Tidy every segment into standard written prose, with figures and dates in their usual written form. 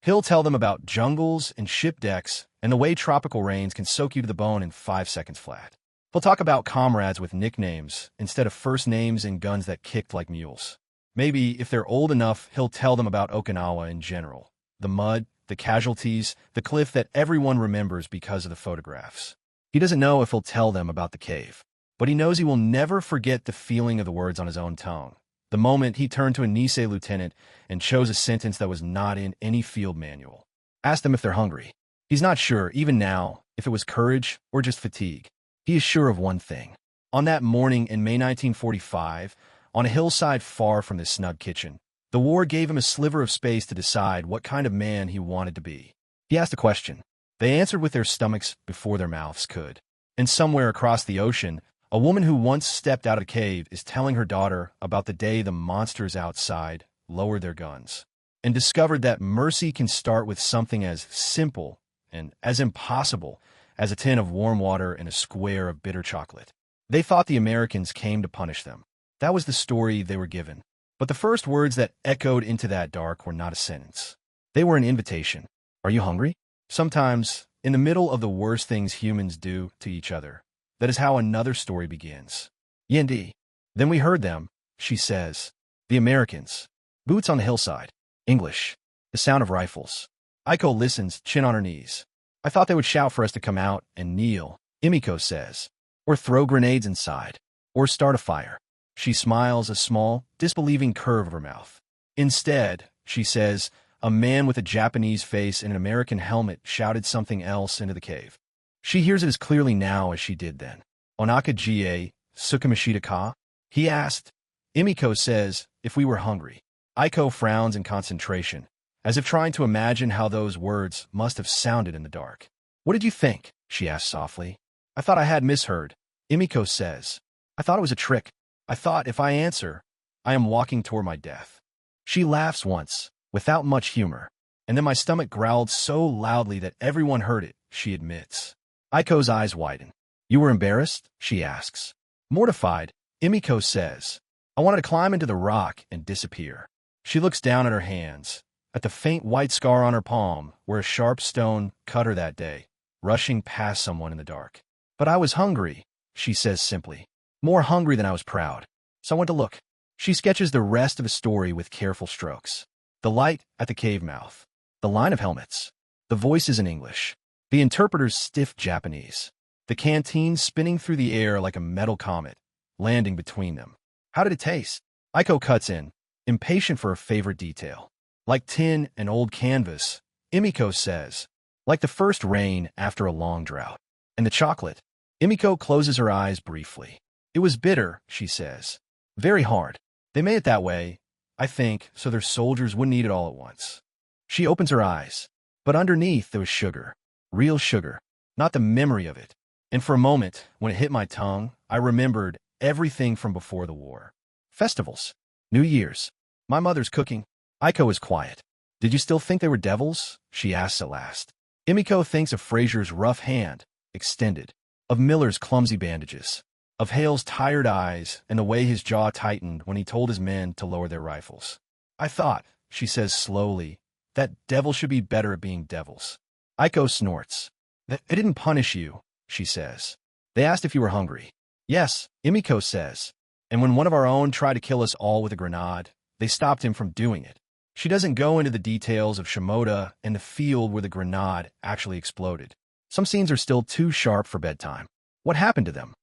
He'll tell them about jungles and ship decks and the way tropical rains can soak you to the bone in 5 seconds flat. He'll talk about comrades with nicknames instead of first names and guns that kicked like mules. Maybe, if they're old enough, he'll tell them about Okinawa in general. The mud, the casualties, the cliff that everyone remembers because of the photographs. He doesn't know if he'll tell them about the cave, but he knows he will never forget the feeling of the words on his own tongue. The moment he turned to a Nisei lieutenant and chose a sentence that was not in any field manual. Asked them if they're hungry. He's not sure, even now, if it was courage or just fatigue. He is sure of one thing. On that morning in May 1945, on a hillside far from his snug kitchen, the war gave him a sliver of space to decide what kind of man he wanted to be. He asked a question. They answered with their stomachs before their mouths could. And somewhere across the ocean, a woman who once stepped out of a cave is telling her daughter about the day the monsters outside lowered their guns and discovered that mercy can start with something as simple and as impossible as a tin of warm water and a square of bitter chocolate. They thought the Americans came to punish them. That was the story they were given. But the first words that echoed into that dark were not a sentence. They were an invitation. Are you hungry? Sometimes, in the middle of the worst things humans do to each other, that is how another story begins. Yendi. Then we heard them, she says. The Americans. Boots on the hillside. English. The sound of rifles. Aiko listens, chin on her knees. I thought they would shout for us to come out and kneel, Emiko says. Or throw grenades inside. Or start a fire. She smiles, a small, disbelieving curve of her mouth. Instead, she says, a man with a Japanese face and an American helmet shouted something else into the cave. She hears it as clearly now as she did then. Onaka Jie, Sukamashita ka? He asked. Emiko says, if we were hungry. Aiko frowns in concentration, as if trying to imagine how those words must have sounded in the dark. What did you think? She asked softly. I thought I had misheard. Emiko says. I thought it was a trick. I thought if I answer, I am walking toward my death. She laughs once, without much humor, and then my stomach growled so loudly that everyone heard it, she admits. Aiko's eyes widen. You were embarrassed? She asks. Mortified, Emiko says. I wanted to climb into the rock and disappear. She looks down at her hands, at the faint white scar on her palm where a sharp stone cut her that day, rushing past someone in the dark. But I was hungry, she says simply. More hungry than I was proud. So I went to look. She sketches the rest of the story with careful strokes. The light at the cave mouth. The line of helmets. The voices in English. The interpreter's stiff Japanese. The canteen spinning through the air like a metal comet, landing between them. How did it taste? Aiko cuts in, impatient for a favorite detail. Like tin and old canvas, Emiko says. Like the first rain after a long drought. And the chocolate. Emiko closes her eyes briefly. It was bitter, she says. Very hard. They made it that way, I think, so their soldiers wouldn't eat it all at once. She opens her eyes. But underneath there was sugar. Real sugar. Not the memory of it. And for a moment, when it hit my tongue, I remembered everything from before the war. Festivals. New Year's. My mother's cooking. Aiko is quiet. Did you still think they were devils? She asks at last. Emiko thinks of Fraser's rough hand, extended. Of Miller's clumsy bandages. Of Hale's tired eyes and the way his jaw tightened when he told his men to lower their rifles. I thought, she says slowly, that devils should be better at being devils. Aiko snorts. They didn't punish you, she says. They asked if you were hungry. Yes, Emiko says. And when one of our own tried to kill us all with a grenade, they stopped him from doing it. She doesn't go into the details of Shimoda and the field where the grenade actually exploded. Some scenes are still too sharp for bedtime. What happened to them?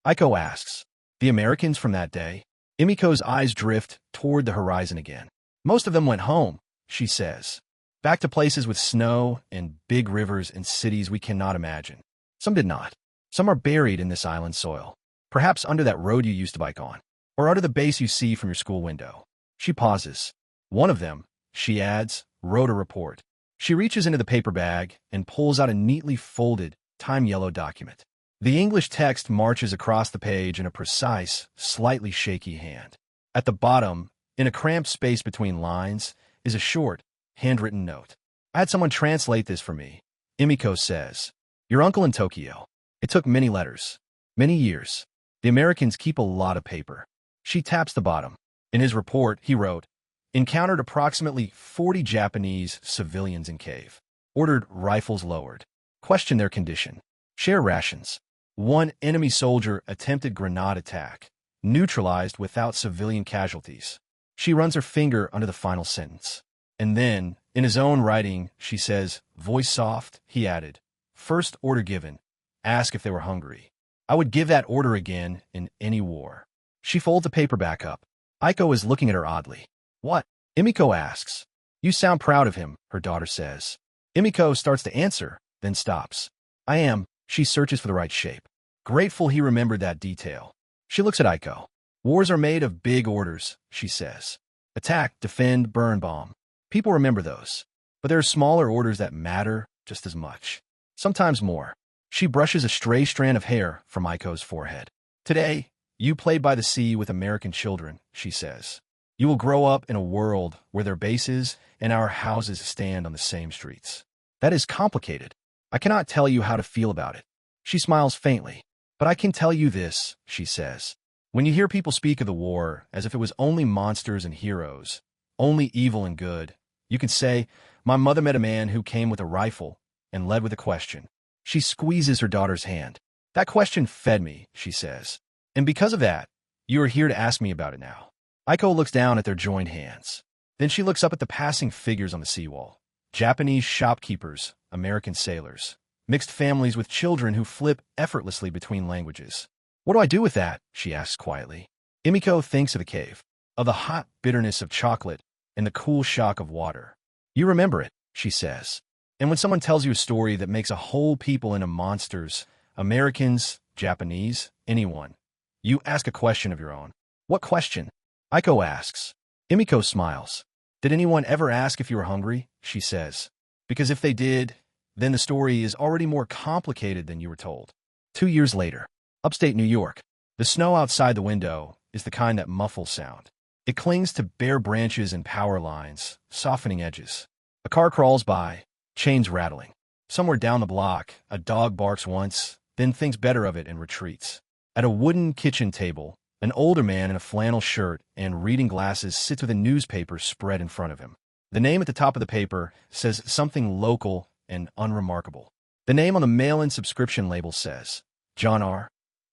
Aiko asks. The Americans from that day? Emiko's eyes drift toward the horizon again. Most of them went home, she says. Back to places with snow and big rivers and cities we cannot imagine. Some did not. Some are buried in this island soil. Perhaps under that road you used to bike on. Or under the base you see from your school window. She pauses. One of them, she adds, wrote a report. She reaches into the paper bag and pulls out a neatly folded, time-yellow document. The English text marches across the page in a precise, slightly shaky hand. At the bottom, in a cramped space between lines, is a short, handwritten note. I had someone translate this for me. Emiko says, your uncle in Tokyo. It took many letters. Many years. The Americans keep a lot of paper. She taps the bottom. In his report, he wrote, Encountered approximately 40 Japanese civilians in cave. Ordered rifles lowered. Questioned their condition. Share rations. One enemy soldier attempted grenade attack. Neutralized without civilian casualties. She runs her finger under the final sentence. And then, in his own writing, she says, voice soft, he added, first order given. Ask if they were hungry. I would give that order again in any war. She folds the paper back up. Aiko is looking at her oddly. What? Emiko asks. You sound proud of him, her daughter says. Emiko starts to answer, then stops. I am. She searches for the right shape. Grateful he remembered that detail. She looks at Aiko. Wars are made of big orders, she says. Attack, defend, burn, bomb. People remember those. But there are smaller orders that matter just as much. Sometimes more. She brushes a stray strand of hair from Aiko's forehead. Today, you play by the sea with American children, she says. You will grow up in a world where their bases and our houses stand on the same streets. That is complicated. I cannot tell you how to feel about it. She smiles faintly. But I can tell you this, she says. When you hear people speak of the war as if it was only monsters and heroes, only evil and good, you can say, my mother met a man who came with a rifle and led with a question. She squeezes her daughter's hand. That question fed me, she says. And because of that, you are here to ask me about it now. Aiko looks down at their joined hands. Then she looks up at the passing figures on the seawall. Japanese shopkeepers, American sailors, mixed families with children who flip effortlessly between languages. What do I do with that? She asks quietly. Emiko thinks of the cave, of the hot bitterness of chocolate and the cool shock of water. You remember it, she says. And when someone tells you a story that makes a whole people into monsters, Americans, Japanese, anyone, you ask a question of your own. What question? Aiko asks. Emiko smiles. Did anyone ever ask if you were hungry? She says. Because if they did, then the story is already more complicated than you were told. 2 years later, upstate New York. The snow outside the window is the kind that muffles sound. It clings to bare branches and power lines, softening edges. A car crawls by, chains rattling. Somewhere down the block, a dog barks once, then thinks better of it and retreats. At a wooden kitchen table, an older man in a flannel shirt and reading glasses sits with a newspaper spread in front of him. The name at the top of the paper says something local and unremarkable. The name on the mail-in subscription label says, John R.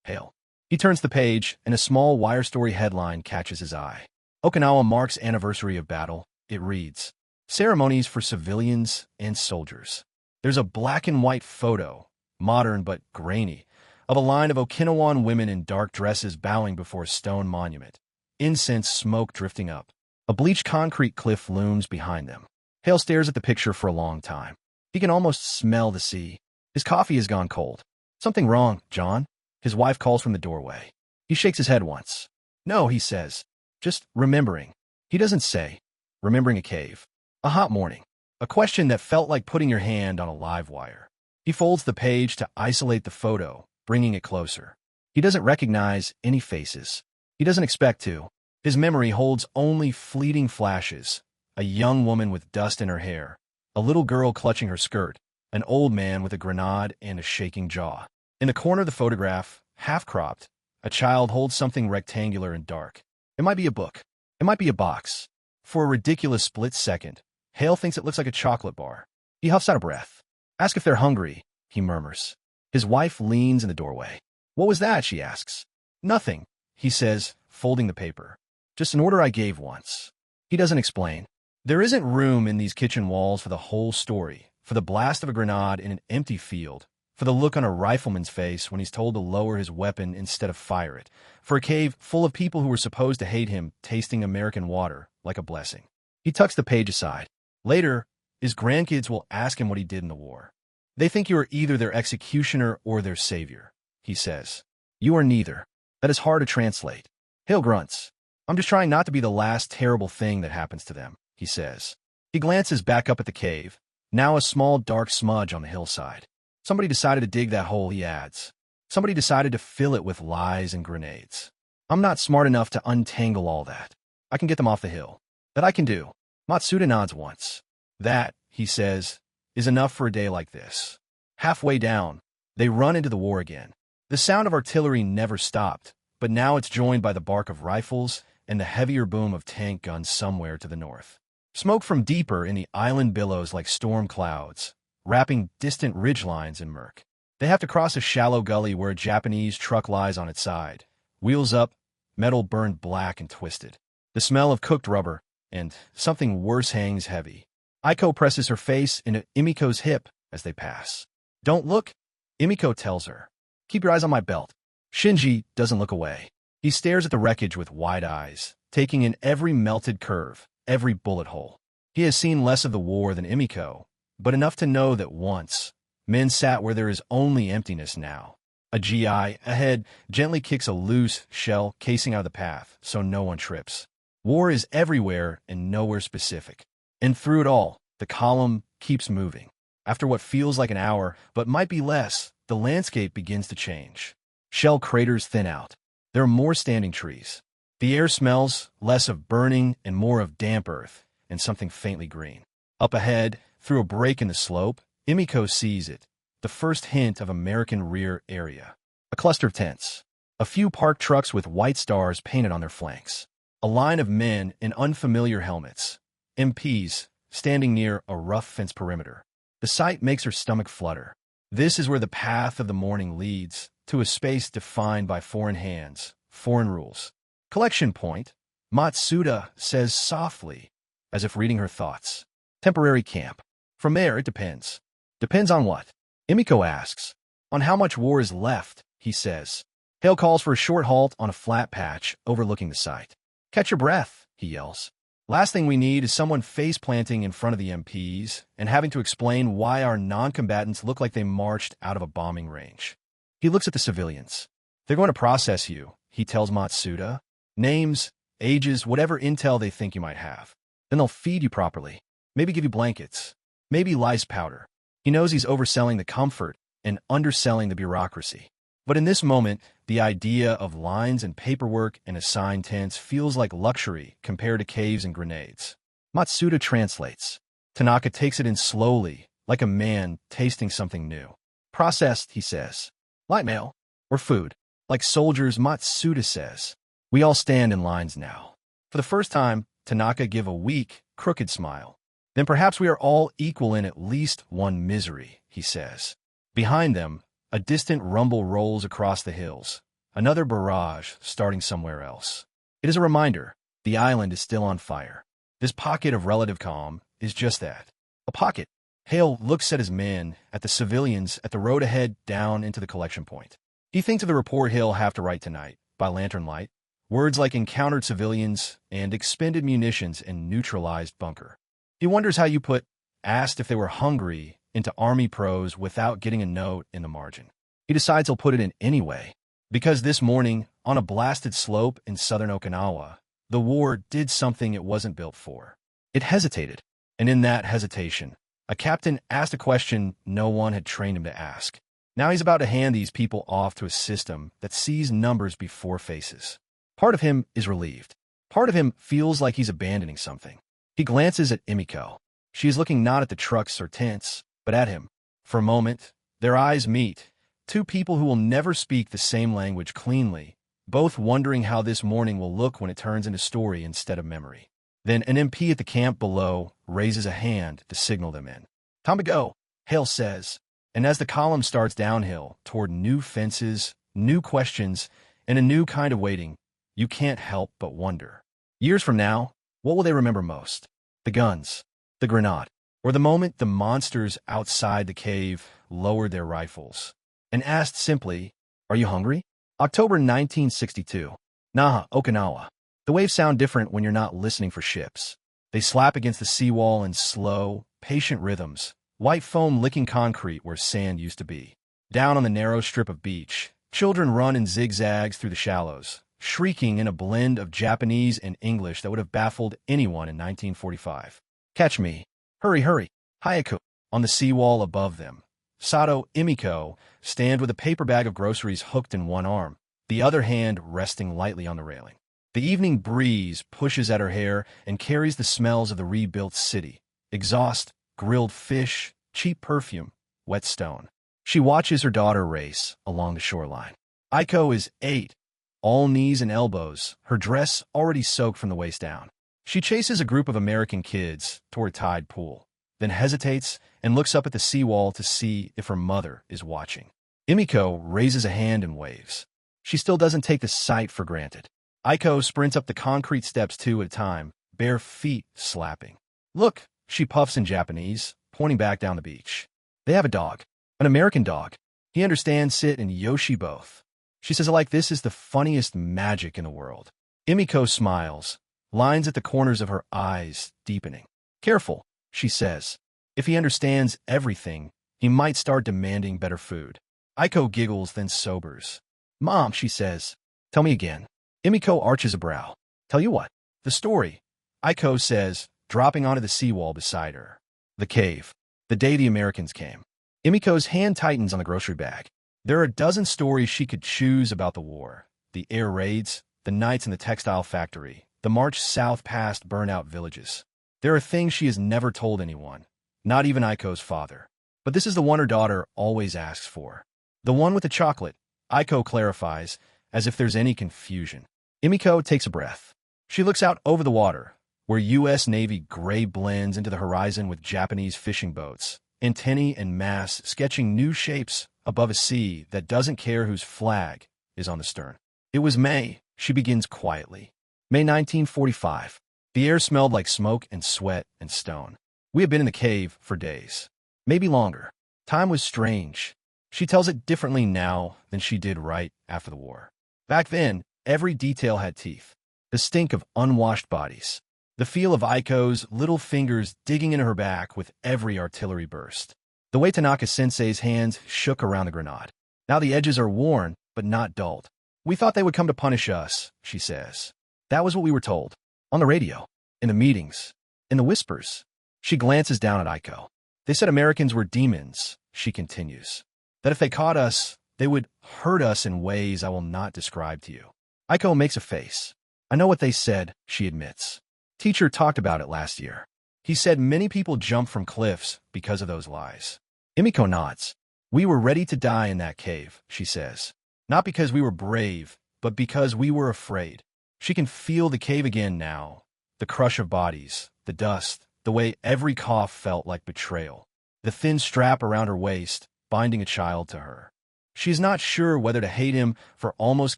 Hale. He turns the page, and a small wire story headline catches his eye. Okinawa marks anniversary of battle. It reads, Ceremonies for civilians and soldiers. There's a black and white photo, modern but grainy, of a line of Okinawan women in dark dresses bowing before a stone monument. Incense smoke drifting up. A bleached concrete cliff looms behind them. Hale stares at the picture for a long time. He can almost smell the sea. His coffee has gone cold. Something wrong, John? His wife calls from the doorway. He shakes his head once. No, he says. Just remembering. He doesn't say. Remembering a cave. A hot morning. A question that felt like putting your hand on a live wire. He folds the page to isolate the photo, bringing it closer. He doesn't recognize any faces. He doesn't expect to. His memory holds only fleeting flashes. A young woman with dust in her hair. A little girl clutching her skirt. An old man with a grenade and a shaking jaw. In the corner of the photograph, half-cropped, a child holds something rectangular and dark. It might be a book. It might be a box. For a ridiculous split second, Hale thinks it looks like a chocolate bar. He huffs out a breath. Ask if they're hungry, he murmurs. His wife leans in the doorway. What was that? She asks. Nothing, he says, folding the paper. Just an order I gave once. He doesn't explain. There isn't room in these kitchen walls for the whole story, for the blast of a grenade in an empty field, for the look on a rifleman's face when he's told to lower his weapon instead of fire it, for a cave full of people who were supposed to hate him tasting American water like a blessing. He tucks the page aside. Later, his grandkids will ask him what he did in the war. They think you are either their executioner or their savior, he says. You are neither. That is hard to translate. Hale grunts. I'm just trying not to be the last terrible thing that happens to them, he says. He glances back up at the cave, now a small dark smudge on the hillside. Somebody decided to dig that hole, he adds. Somebody decided to fill it with lies and grenades. I'm not smart enough to untangle all that. I can get them off the hill. That I can do. Matsuda nods once. That, he says, is enough for a day like this. Halfway down, they run into the war again. The sound of artillery never stopped, but now it's joined by the bark of rifles and the heavier boom of tank guns somewhere to the north. Smoke from deeper in the island billows like storm clouds, wrapping distant ridgelines in murk. They have to cross a shallow gully where a Japanese truck lies on its side, wheels up, metal burned black and twisted. The smell of cooked rubber, and something worse hangs heavy. Aiko presses her face into Emiko's hip as they pass. "Don't look," Emiko tells her. "Keep your eyes on my belt." Shinji doesn't look away. He stares at the wreckage with wide eyes, taking in every melted curve, every bullet hole. He has seen less of the war than Emiko, but enough to know that once, men sat where there is only emptiness now. A GI ahead gently kicks a loose shell casing out of the path so no one trips. War is everywhere and nowhere specific. And through it all, the column keeps moving. After what feels like an hour, but might be less, the landscape begins to change. Shell craters thin out. There are more standing trees. The air smells less of burning and more of damp earth and something faintly green. Up ahead, through a break in the slope, Emiko sees it, the first hint of American rear area. A cluster of tents. A few parked trucks with white stars painted on their flanks. A line of men in unfamiliar helmets. MPs standing near a rough fence perimeter. The sight makes her stomach flutter. This is where the path of the morning leads, to a space defined by foreign hands, foreign rules. "Collection point," Matsuda says softly, as if reading her thoughts. "Temporary camp. From there, it depends." "Depends on what?" Emiko asks. "On how much war is left," he says. Hale calls for a short halt on a flat patch overlooking the site. "Catch your breath," he yells. "Last thing we need is someone face-planting in front of the MPs and having to explain why our non-combatants look like they marched out of a bombing range." He looks at the civilians. "They're going to process you," he tells Matsuda. "Names, ages, whatever intel they think you might have. Then they'll feed you properly. Maybe give you blankets. Maybe lice powder." He knows he's overselling the comfort and underselling the bureaucracy. But in this moment, the idea of lines and paperwork and assigned tents feels like luxury compared to caves and grenades. Matsuda translates. Tanaka takes it in slowly, like a man tasting something new. "Processed," he says. "Light mail. Or food." Like soldiers, Matsuda says. We all stand in lines now. For the first time, Tanaka give a weak, crooked smile. "Then perhaps we are all equal in at least one misery," he says. Behind them, a distant rumble rolls across the hills, another barrage starting somewhere else. It is a reminder, the island is still on fire. This pocket of relative calm is just that, a pocket. Hale looks at his men, at the civilians, at the road ahead down into the collection point. He thinks of the report he'll have to write tonight, by lantern light, words like encountered civilians and expended munitions in neutralized bunker. He wonders how you put "asked if they were hungry" into army prose without getting a note in the margin. He decides he'll put it in anyway, because this morning, on a blasted slope in southern Okinawa, the war did something it wasn't built for. It hesitated, and in that hesitation, a captain asked a question no one had trained him to ask. Now he's about to hand these people off to a system that sees numbers before faces. Part of him is relieved. Part of him feels like he's abandoning something. He glances at Emiko. She is looking not at the trucks or tents, but at him. For a moment, their eyes meet. Two people who will never speak the same language cleanly, both wondering how this morning will look when it turns into story instead of memory. Then an MP at the camp below raises a hand to signal them in. "Time to go," Hale says. And as the column starts downhill toward new fences, new questions, and a new kind of waiting, you can't help but wonder. Years from now, what will they remember most? The guns, the grenade, or the moment the monsters outside the cave lowered their rifles and asked simply, "Are you hungry?" October 1962. Naha, Okinawa. The waves sound different when you're not listening for ships. They slap against the seawall in slow, patient rhythms, white foam licking concrete where sand used to be. Down on the narrow strip of beach, children run in zigzags through the shallows, shrieking in a blend of Japanese and English that would have baffled anyone in 1945. "Catch me. Hurry, hurry." Hayako, on the seawall above them. Sato, Emiko, stand with a paper bag of groceries hooked in one arm, the other hand resting lightly on the railing. The evening breeze pushes at her hair and carries the smells of the rebuilt city. Exhaust, grilled fish, cheap perfume, wet stone. She watches her daughter race along the shoreline. Aiko is 8, all knees and elbows, her dress already soaked from the waist down. She chases a group of American kids toward a tide pool, then hesitates and looks up at the seawall to see if her mother is watching. Emiko raises a hand and waves. She still doesn't take the sight for granted. Aiko sprints up the concrete steps two at a time, bare feet slapping. Look, she puffs in Japanese, pointing back down the beach. They have a dog. An American dog. He understands Sit and Yoshi both. She says it like this is the funniest magic in the world. Emiko smiles, lines at the corners of her eyes deepening. Careful, she says. If he understands everything, he might start demanding better food. Aiko giggles, then sobers. Mom, she says. Tell me again. Emiko arches a brow. Tell you what? The story. Aiko says, dropping onto the seawall beside her. The cave. The day the Americans came. Emiko's hand tightens on the grocery bag. There are a dozen stories she could choose about the war. The air raids, the nights in the textile factory, the march south past burnout villages. There are things she has never told anyone, not even Aiko's father. But this is the one her daughter always asks for. The one with the chocolate, Aiko clarifies, as if there's any confusion. Emiko takes a breath. She looks out over the water, where U.S. Navy gray blends into the horizon with Japanese fishing boats, antennae and masts sketching new shapes above a sea that doesn't care whose flag is on the stern. It was May, she begins quietly. May 1945. The air smelled like smoke and sweat and stone. We had been in the cave for days. Maybe longer. Time was strange. She tells it differently now than she did right after the war. Back then, every detail had teeth. The stink of unwashed bodies. The feel of Aiko's little fingers digging into her back with every artillery burst. The way Tanaka-sensei's hands shook around the grenade. Now the edges are worn, but not dulled. We thought they would come to punish us, she says. That was what we were told. On the radio. In the meetings. In the whispers. She glances down at Aiko. They said Americans were demons, she continues. That if they caught us, they would hurt us in ways I will not describe to you. Aiko makes a face. I know what they said, she admits. Teacher talked about it last year. He said many people jump from cliffs because of those lies. Emiko nods. We were ready to die in that cave, she says. Not because we were brave, but because we were afraid. She can feel the cave again now. The crush of bodies, the dust, the way every cough felt like betrayal. The thin strap around her waist, binding a child to her. She is not sure whether to hate him for almost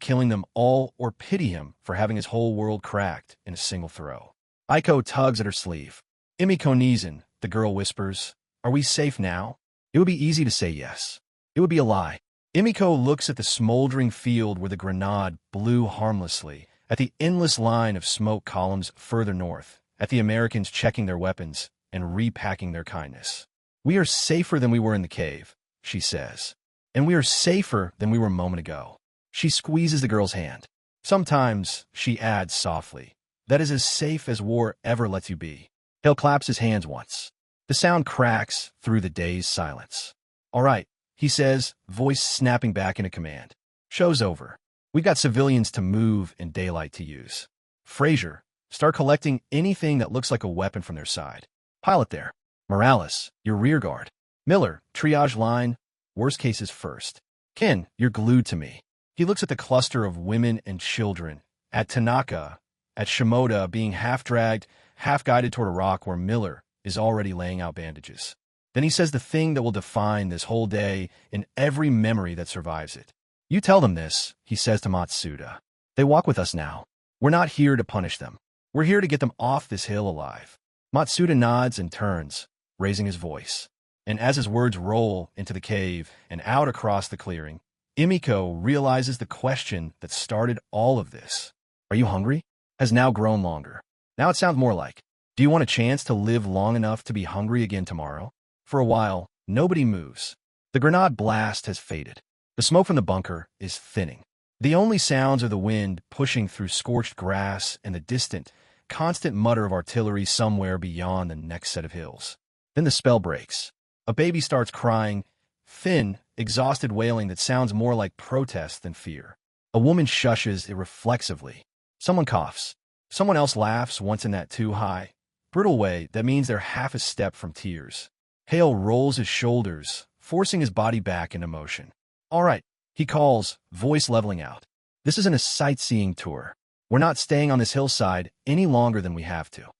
killing them all or pity him for having his whole world cracked in a single throw. Aiko tugs at her sleeve. Emiko knees in, the girl whispers. Are we safe now? It would be easy to say yes. It would be a lie. Emiko looks at the smoldering field where the grenade blew harmlessly, at the endless line of smoke columns further north, at the Americans checking their weapons and repacking their kindness. We are safer than we were in the cave, she says. And we are safer than we were a moment ago. She squeezes the girl's hand. Sometimes, she adds softly, that is as safe as war ever lets you be. Hale claps his hands once. The sound cracks through the day's silence. All right, he says, voice snapping back into command. Show's over. We've got civilians to move and daylight to use. Frazier, start collecting anything that looks like a weapon from their side. Pilot there. Morales, your rear guard. Miller, triage line. Worst cases first. Ken, you're glued to me. He looks at the cluster of women and children, at Tanaka, at Shimoda being half-dragged, half-guided toward a rock where Miller is already laying out bandages. Then he says the thing that will define this whole day in every memory that survives it. You tell them this, he says to Matsuda. They walk with us now. We're not here to punish them. We're here to get them off this hill alive. Matsuda nods and turns, raising his voice. And as his words roll into the cave and out across the clearing, Emiko realizes the question that started all of this. Are you hungry? Has now grown longer. Now it sounds more like, do you want a chance to live long enough to be hungry again tomorrow? For a while, nobody moves. The grenade blast has faded. The smoke from the bunker is thinning. The only sounds are the wind pushing through scorched grass and the distant, constant mutter of artillery somewhere beyond the next set of hills. Then the spell breaks. A baby starts crying, thin, exhausted wailing that sounds more like protest than fear. A woman shushes irreflexively. Someone coughs. Someone else laughs once in that too high, brittle way that means they're half a step from tears. Hale rolls his shoulders, forcing his body back into motion. All right, he calls, voice leveling out. This isn't a sightseeing tour. We're not staying on this hillside any longer than we have to.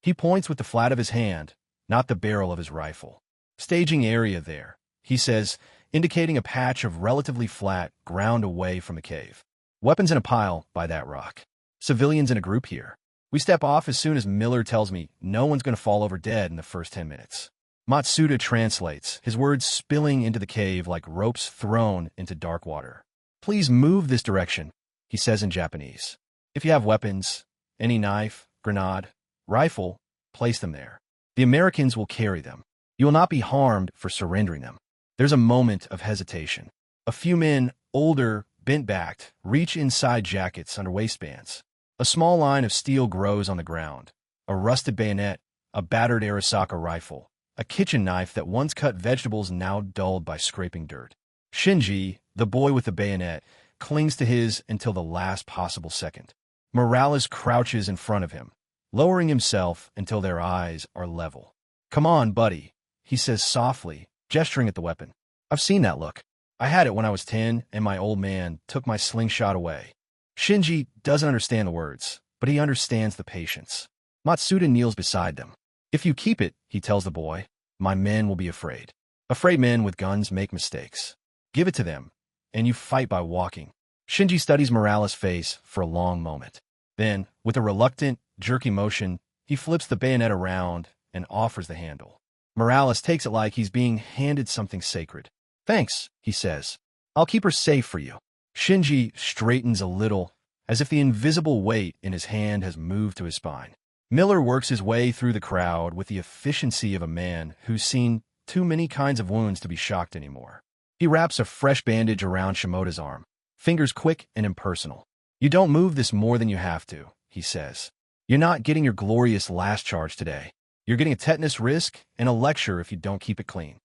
He points with the flat of his hand, not the barrel of his rifle. Staging area there, he says, indicating a patch of relatively flat ground away from a cave. Weapons in a pile by that rock. Civilians in a group here. We step off as soon as Miller tells me no one's going to fall over dead in the first 10 minutes. Matsuda translates, his words spilling into the cave like ropes thrown into dark water. Please move this direction, he says in Japanese. If you have weapons, any knife, grenade, rifle, place them there. The Americans will carry them. You will not be harmed for surrendering them. There's a moment of hesitation. A few men, older, bent-backed, reach inside jackets under waistbands. A small line of steel grows on the ground. A rusted bayonet, a battered Arisaka rifle, a kitchen knife that once cut vegetables now dulled by scraping dirt. Shinji, the boy with the bayonet, clings to his until the last possible second. Morales crouches in front of him, lowering himself until their eyes are level. Come on, buddy, he says softly, gesturing at the weapon. I've seen that look. I had it when I was 10, and my old man took my slingshot away. Shinji doesn't understand the words, but he understands the patience. Matsuda kneels beside them. If you keep it, he tells the boy, my men will be afraid. Afraid men with guns make mistakes. Give it to them, and you fight by walking. Shinji studies Morales' face for a long moment. Then, with a reluctant, jerky motion, he flips the bayonet around and offers the handle. Morales takes it like he's being handed something sacred. Thanks, he says. I'll keep her safe for you. Shinji straightens a little, as if the invisible weight in his hand has moved to his spine. Miller works his way through the crowd with the efficiency of a man who's seen too many kinds of wounds to be shocked anymore. He wraps a fresh bandage around Shimoda's arm, fingers quick and impersonal. You don't move this more than you have to, he says. You're not getting your glorious last charge today. You're getting a tetanus risk and a lecture if you don't keep it clean.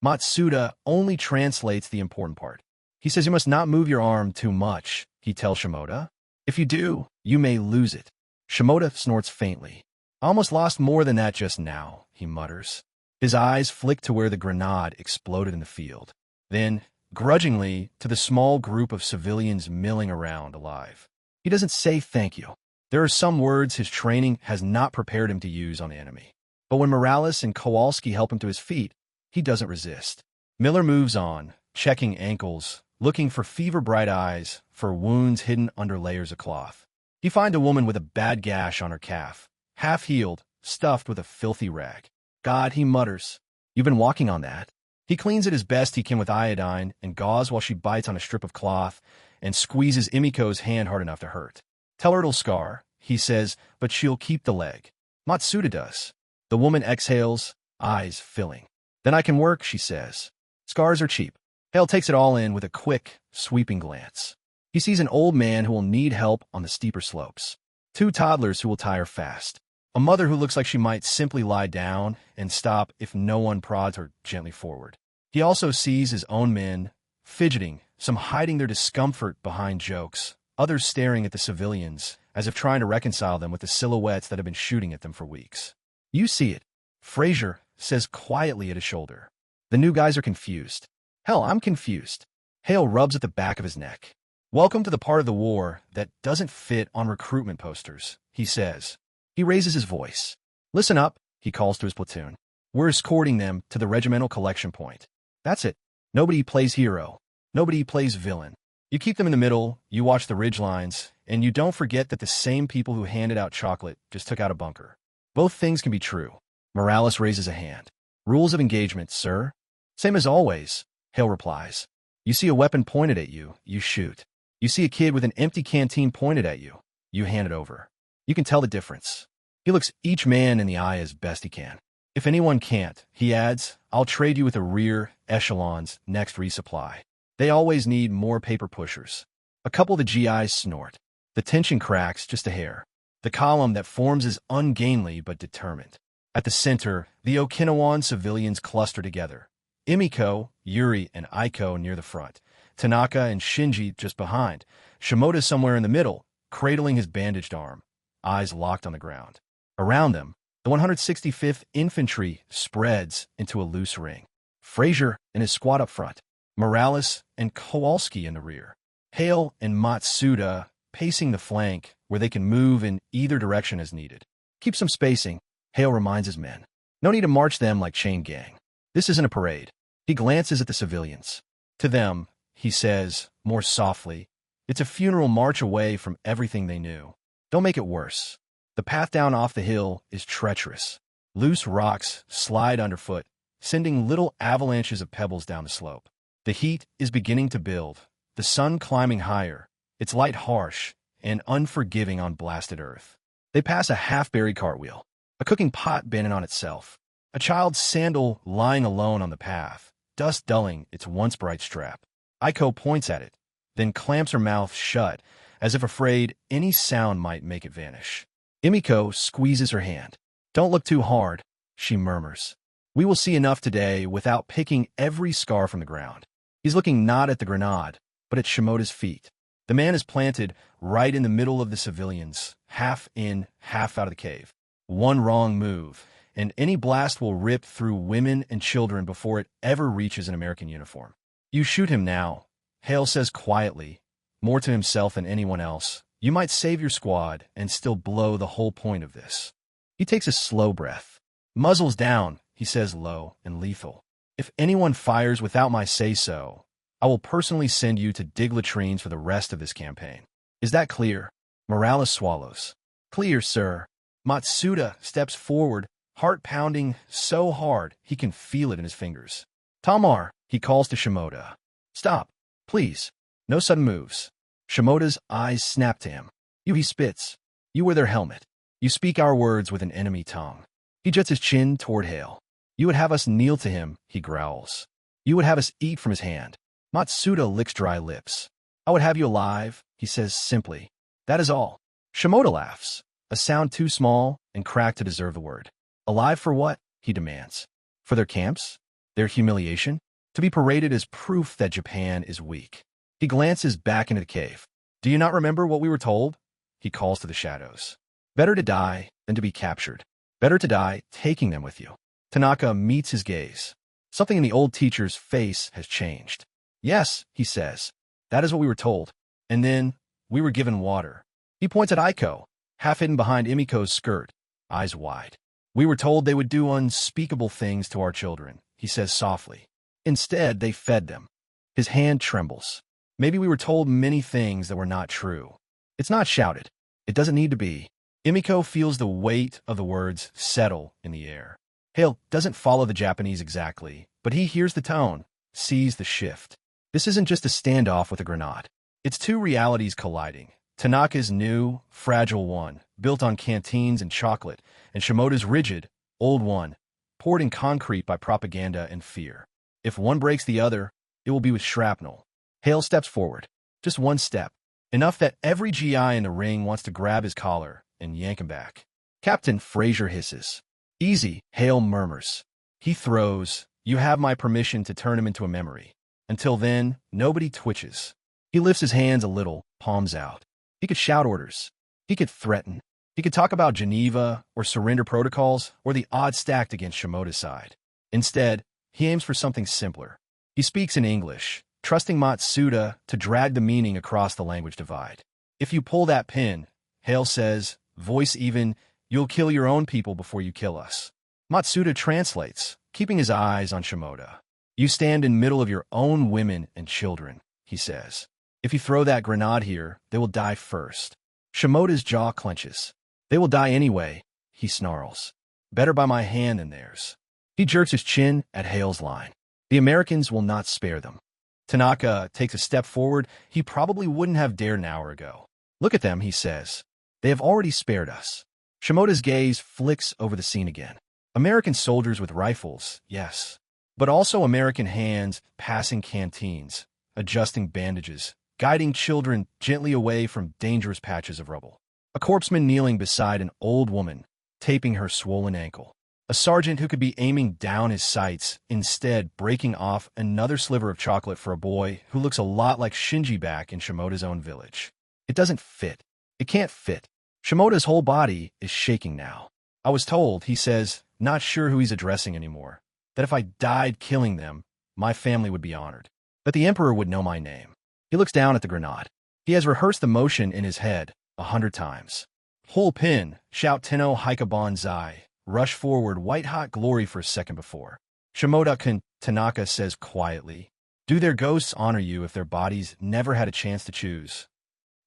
Matsuda only translates the important part. He says you must not move your arm too much, he tells Shimoda. If you do, you may lose it. Shimoda snorts faintly. I almost lost more than that just now, he mutters. His eyes flick to where the grenade exploded in the field. Then, grudgingly, to the small group of civilians milling around alive. He doesn't say thank you. There are some words his training has not prepared him to use on the enemy. But when Morales and Kowalski help him to his feet, he doesn't resist. Miller moves on, checking ankles, looking for fever-bright eyes, for wounds hidden under layers of cloth. He finds a woman with a bad gash on her calf, half-healed, stuffed with a filthy rag. God, he mutters. You've been walking on that. He cleans it as best he can with iodine and gauze while she bites on a strip of cloth and squeezes Emiko's hand hard enough to hurt. Tell her it'll scar, he says, but she'll keep the leg. Matsuda does. The woman exhales, eyes filling. Then I can work, she says. Scars are cheap. Hale takes it all in with a quick, sweeping glance. He sees an old man who will need help on the steeper slopes. 2 toddlers who will tire fast. A mother who looks like she might simply lie down and stop if no one prods her gently forward. He also sees his own men, fidgeting, some hiding their discomfort behind jokes, others staring at the civilians, as if trying to reconcile them with the silhouettes that have been shooting at them for weeks. You see it, Frazier says quietly at his shoulder. The new guys are confused. Hell, I'm confused. Hale rubs at the back of his neck. Welcome to the part of the war that doesn't fit on recruitment posters, he says. He raises his voice. Listen up, he calls to his platoon. We're escorting them to the regimental collection point. That's it. Nobody plays hero. Nobody plays villain. You keep them in the middle, you watch the ridge lines, and you don't forget that the same people who handed out chocolate just took out a bunker. Both things can be true. Morales raises a hand. Rules of engagement, sir. Same as always, Hale replies. You see a weapon pointed at you, you shoot. You see a kid with an empty canteen pointed at you, you hand it over. You can tell the difference. He looks each man in the eye as best he can. If anyone can't, he adds, I'll trade you with a rear echelon's next resupply. They always need more paper pushers. A couple of the GIs snort. The tension cracks just a hair. The column that forms is ungainly but determined. At the center, the Okinawan civilians cluster together. Emiko, Yuri, and Aiko near the front. Tanaka and Shinji just behind. Shimoda somewhere in the middle, cradling his bandaged arm. Eyes locked on the ground. Around them, the 165th Infantry spreads into a loose ring. Frazier and his squad up front. Morales and Kowalski in the rear. Hale and Matsuda pacing the flank where they can move in either direction as needed. Keep some spacing, Hale reminds his men. No need to march them like chain gang. This isn't a parade. He glances at the civilians. To them, he says, more softly, it's a funeral march away from everything they knew. Don't make it worse. The path down off the hill is treacherous. Loose rocks slide underfoot, sending little avalanches of pebbles down the slope. The heat is beginning to build, the sun climbing higher, its light harsh and unforgiving on blasted earth. They pass a half-buried cartwheel, a cooking pot bending on itself, a child's sandal lying alone on the path, dust dulling its once bright strap. Aiko points at it, then clamps her mouth shut, as if afraid any sound might make it vanish. Emiko squeezes her hand. Don't look too hard, she murmurs. We will see enough today without picking every scar from the ground. He's looking not at the grenade, but at Shimoda's feet. The man is planted right in the middle of the civilians, half in, half out of the cave. One wrong move, and any blast will rip through women and children before it ever reaches an American uniform. You shoot him now, Hale says quietly, more to himself than anyone else. You might save your squad and still blow the whole point of this. He takes a slow breath. Muzzles down, he says low and lethal. If anyone fires without my say-so, I will personally send you to dig latrines for the rest of this campaign. Is that clear? Morales swallows. Clear, sir. Matsuda steps forward, heart pounding so hard he can feel it in his fingers. Tamar, he calls to Shimoda. Stop, please. No sudden moves. Shimoda's eyes snap to him. You, he spits. You wear their helmet. You speak our words with an enemy tongue. He juts his chin toward Hale. You would have us kneel to him, he growls. You would have us eat from his hand. Matsuda licks dry lips. I would have you alive, he says simply. That is all. Shimoda laughs, a sound too small and cracked to deserve the word. Alive for what? He demands. For their camps? Their humiliation? To be paraded as proof that Japan is weak. He glances back into the cave. Do you not remember what we were told? He calls to the shadows. Better to die than to be captured. Better to die taking them with you. Tanaka meets his gaze. Something in the old teacher's face has changed. Yes, he says. That is what we were told. And then we were given water. He points at Aiko, half hidden behind Emiko's skirt, eyes wide. We were told they would do unspeakable things to our children, he says softly. Instead, they fed them. His hand trembles. Maybe we were told many things that were not true. It's not shouted. It doesn't need to be. Emiko feels the weight of the words settle in the air. Hale doesn't follow the Japanese exactly, but he hears the tone, sees the shift. This isn't just a standoff with a grenade. It's two realities colliding. Tanaka's new, fragile one, built on canteens and chocolate, and Shimoda's rigid, old one, poured in concrete by propaganda and fear. If one breaks the other, it will be with shrapnel. Hale steps forward. Just one step. Enough that every GI in the ring wants to grab his collar and yank him back. Captain Fraser hisses. Easy, Hale murmurs. He throws. You have my permission to turn him into a memory. Until then, nobody twitches. He lifts his hands a little, palms out. He could shout orders. He could threaten. He could talk about Geneva or surrender protocols or the odds stacked against Shimoda's side. Instead, he aims for something simpler. He speaks in English, trusting Matsuda to drag the meaning across the language divide. If you pull that pin, Hale says, voice even, you'll kill your own people before you kill us. Matsuda translates, keeping his eyes on Shimoda. You stand in middle of your own women and children, he says. If you throw that grenade here, they will die first. Shimoda's jaw clenches. They will die anyway, he snarls. Better by my hand than theirs. He jerks his chin at Hale's line. The Americans will not spare them. Tanaka takes a step forward he probably wouldn't have dared an hour ago. Look at them, he says. They have already spared us. Shimoda's gaze flicks over the scene again. American soldiers with rifles, yes. But also American hands passing canteens, adjusting bandages, guiding children gently away from dangerous patches of rubble. A corpseman kneeling beside an old woman, taping her swollen ankle. A sergeant who could be aiming down his sights, instead breaking off another sliver of chocolate for a boy who looks a lot like Shinji back in Shimoda's own village. It doesn't fit. It can't fit. Shimoda's whole body is shaking now. I was told, he says, not sure who he's addressing anymore, that if I died killing them, my family would be honored. That the emperor would know my name. He looks down at the grenade. He has rehearsed the motion in his head 100 times. Whole pin, shout Tenno Hikabon Zai, rush forward white-hot glory for a second before. Shimoda-kun, Tanaka says quietly. Do their ghosts honor you if their bodies never had a chance to choose?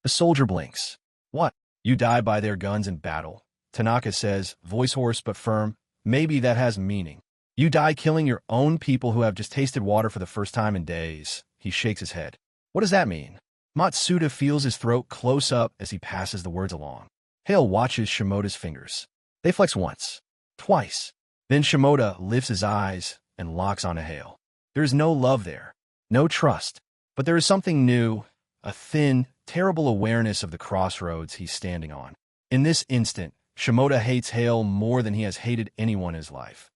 The soldier blinks. What? You die by their guns in battle. Tanaka says, voice hoarse but firm. Maybe that has meaning. You die killing your own people who have just tasted water for the first time in days. He shakes his head. What does that mean? Matsuda feels his throat close up as he passes the words along. Hale watches Shimoda's fingers. They flex once, twice. Then Shimoda lifts his eyes and locks onto Hale. There is no love there, no trust, but there is something new, a thin, terrible awareness of the crossroads he's standing on. In this instant, Shimoda hates Hale more than he has hated anyone in his life.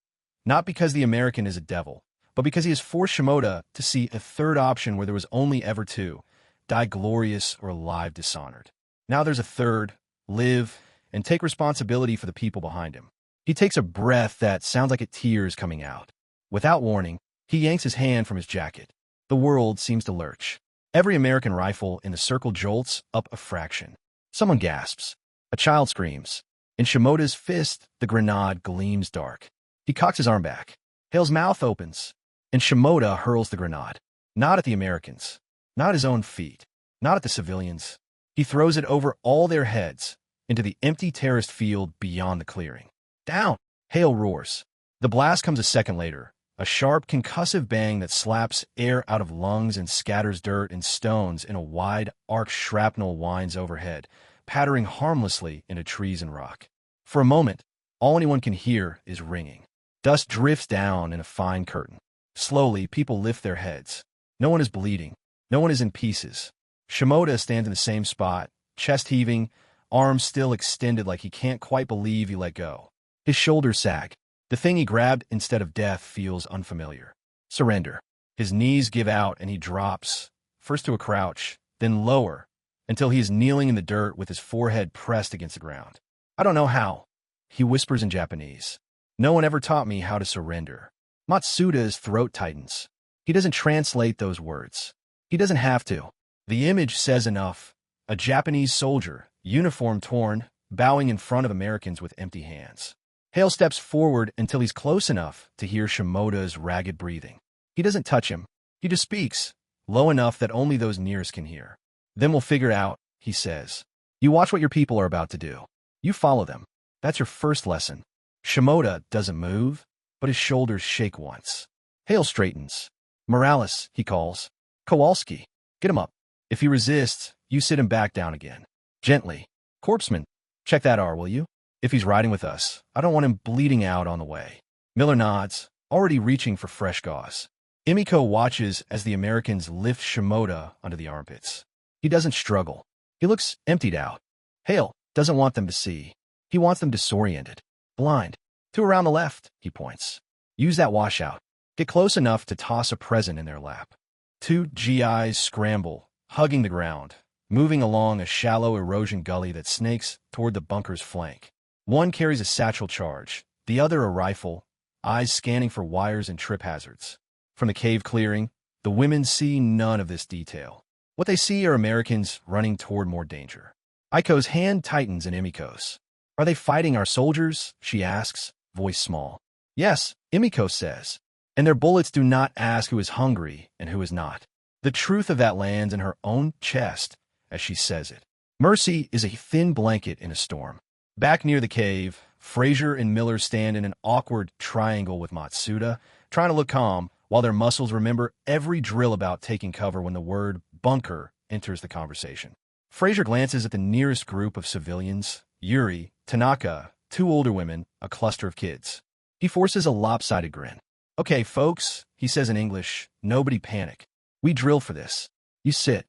Not because the American is a devil, but because he has forced Shimoda to see a third option where there was only ever two, die glorious or alive dishonored. Now there's a third, live, and take responsibility for the people behind him. He takes a breath that sounds like a tear's coming out. Without warning, he yanks his hand from his jacket. The world seems to lurch. Every American rifle in the circle jolts up a fraction. Someone gasps. A child screams. In Shimoda's fist, the grenade gleams dark. He cocks his arm back. Hale's mouth opens, and Shimoda hurls the grenade. Not at the Americans. Not at his own feet. Not at the civilians. He throws it over all their heads, into the empty terraced field beyond the clearing. Down! Hale roars. The blast comes a second later, a sharp, concussive bang that slaps air out of lungs and scatters dirt and stones in a wide arc. Shrapnel winds overhead, pattering harmlessly into trees and rock. For a moment, all anyone can hear is ringing. Dust drifts down in a fine curtain. Slowly, people lift their heads. No one is bleeding. No one is in pieces. Shimoda stands in the same spot, chest heaving, arms still extended like he can't quite believe he let go. His shoulders sag. The thing he grabbed instead of death feels unfamiliar. Surrender. His knees give out and he drops, first to a crouch, then lower, until he is kneeling in the dirt with his forehead pressed against the ground. I don't know how, he whispers in Japanese. No one ever taught me how to surrender. Matsuda's throat tightens. He doesn't translate those words. He doesn't have to. The image says enough. A Japanese soldier, uniform torn, bowing in front of Americans with empty hands. Hale steps forward until he's close enough to hear Shimoda's ragged breathing. He doesn't touch him. He just speaks, low enough that only those nearest can hear. Then we'll figure it out, he says. You watch what your people are about to do. You follow them. That's your first lesson. Shimoda doesn't move, but his shoulders shake once. Hale straightens. Morales, he calls. Kowalski, get him up. If he resists, you sit him back down again. Gently. Corpseman, check that R, will you? If he's riding with us, I don't want him bleeding out on the way. Miller nods, already reaching for fresh gauze. Emiko watches as the Americans lift Shimoda under the armpits. He doesn't struggle. He looks emptied out. Hale doesn't want them to see. He wants them disoriented. Blind. Two around the left, he points. Use that washout. Get close enough to toss a present in their lap. Two GIs scramble, hugging the ground, moving along a shallow erosion gully that snakes toward the bunker's flank. One carries a satchel charge, the other a rifle, eyes scanning for wires and trip hazards. From the cave clearing, the women see none of this detail. What they see are Americans running toward more danger. Aiko's hand tightens in Emiko's. Are they fighting our soldiers? She asks, voice small. Yes, Emiko says. And their bullets do not ask who is hungry and who is not. The truth of that lands in her own chest as she says it. Mercy is a thin blanket in a storm. Back near the cave, Fraser and Miller stand in an awkward triangle with Matsuda, trying to look calm, while their muscles remember every drill about taking cover when the word bunker enters the conversation. Fraser glances at the nearest group of civilians, Yuri, Tanaka, two older women, a cluster of kids. He forces a lopsided grin. Okay, folks, he says in English, nobody panic. We drill for this. You sit.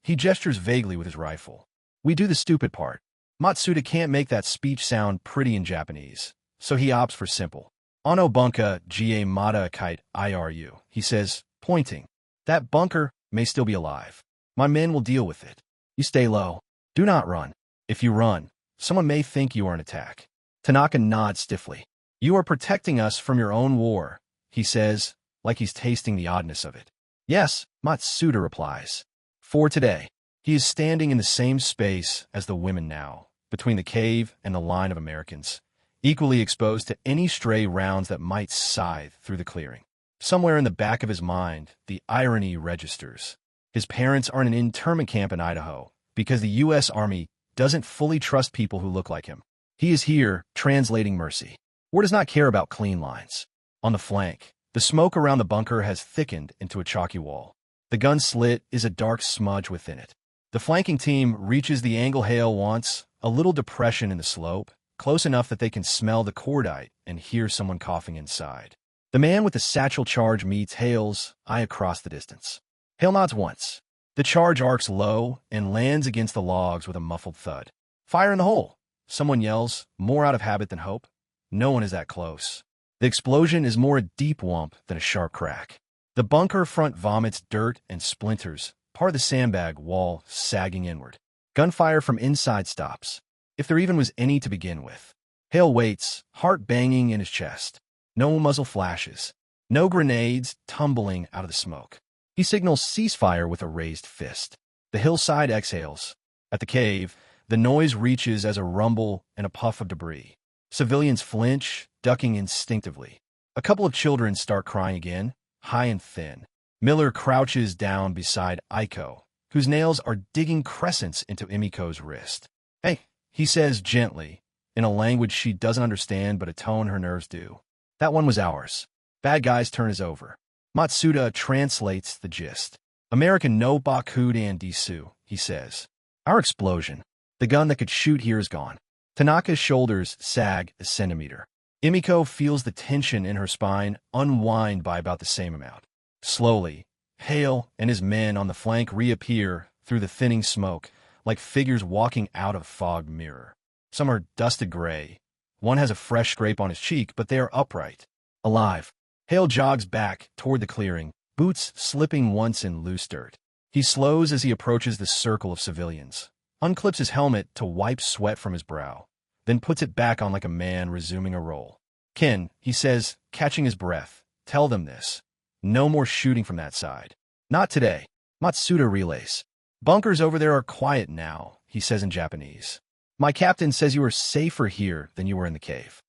He gestures vaguely with his rifle. We do the stupid part. Matsuda can't make that speech sound pretty in Japanese, so he opts for simple. Ano bunka ga mata kite iru, he says, pointing. That bunker may still be alive. My men will deal with it. You stay low. Do not run. If you run, someone may think you are an attack. Tanaka nods stiffly. You are protecting us from your own war, he says, like he's tasting the oddness of it. Yes, Matsuda replies. For today, he is standing in the same space as the women now, between the cave and the line of Americans, equally exposed to any stray rounds that might scythe through the clearing. Somewhere in the back of his mind, the irony registers. His parents are in an internment camp in Idaho because the U.S. Army doesn't fully trust people who look like him. He is here, translating mercy. War does not care about clean lines. On the flank, the smoke around the bunker has thickened into a chalky wall. The gun slit is a dark smudge within it. The flanking team reaches the angle Hale wants, a little depression in the slope, close enough that they can smell the cordite and hear someone coughing inside. The man with the satchel charge meets Hale's eye across the distance. Hale nods once. The charge arcs low and lands against the logs with a muffled thud. Fire in the hole! Someone yells, more out of habit than hope. No one is that close. The explosion is more a deep whump than a sharp crack. The bunker front vomits dirt and splinters, part of the sandbag wall sagging inward. Gunfire from inside stops, if there even was any to begin with. Hale waits, heart banging in his chest. No muzzle flashes. No grenades tumbling out of the smoke. He signals ceasefire with a raised fist. The hillside exhales. At the cave, the noise reaches as a rumble and a puff of debris. Civilians flinch, ducking instinctively. A couple of children start crying again, high and thin. Miller crouches down beside Aiko, whose nails are digging crescents into Emiko's wrist. Hey, he says gently, in a language she doesn't understand but a tone her nerves do. That one was ours. Bad guy's turn is over. Matsuda translates the gist. American no bakudan disu, he says. Our explosion. The gun that could shoot here is gone. Tanaka's shoulders sag a centimeter. Emiko feels the tension in her spine unwind by about the same amount. Slowly, Hale and his men on the flank reappear through the thinning smoke, like figures walking out of a fogged mirror. Some are dusted gray. One has a fresh scrape on his cheek, but they are upright, alive. Hale jogs back toward the clearing, boots slipping once in loose dirt. He slows as he approaches the circle of civilians, unclips his helmet to wipe sweat from his brow, then puts it back on like a man resuming a role. Ken, he says, catching his breath, tell them this. No more shooting from that side. Not today. Matsuda relays. Bunkers over there are quiet now, he says in Japanese. My captain says you are safer here than you were in the cave.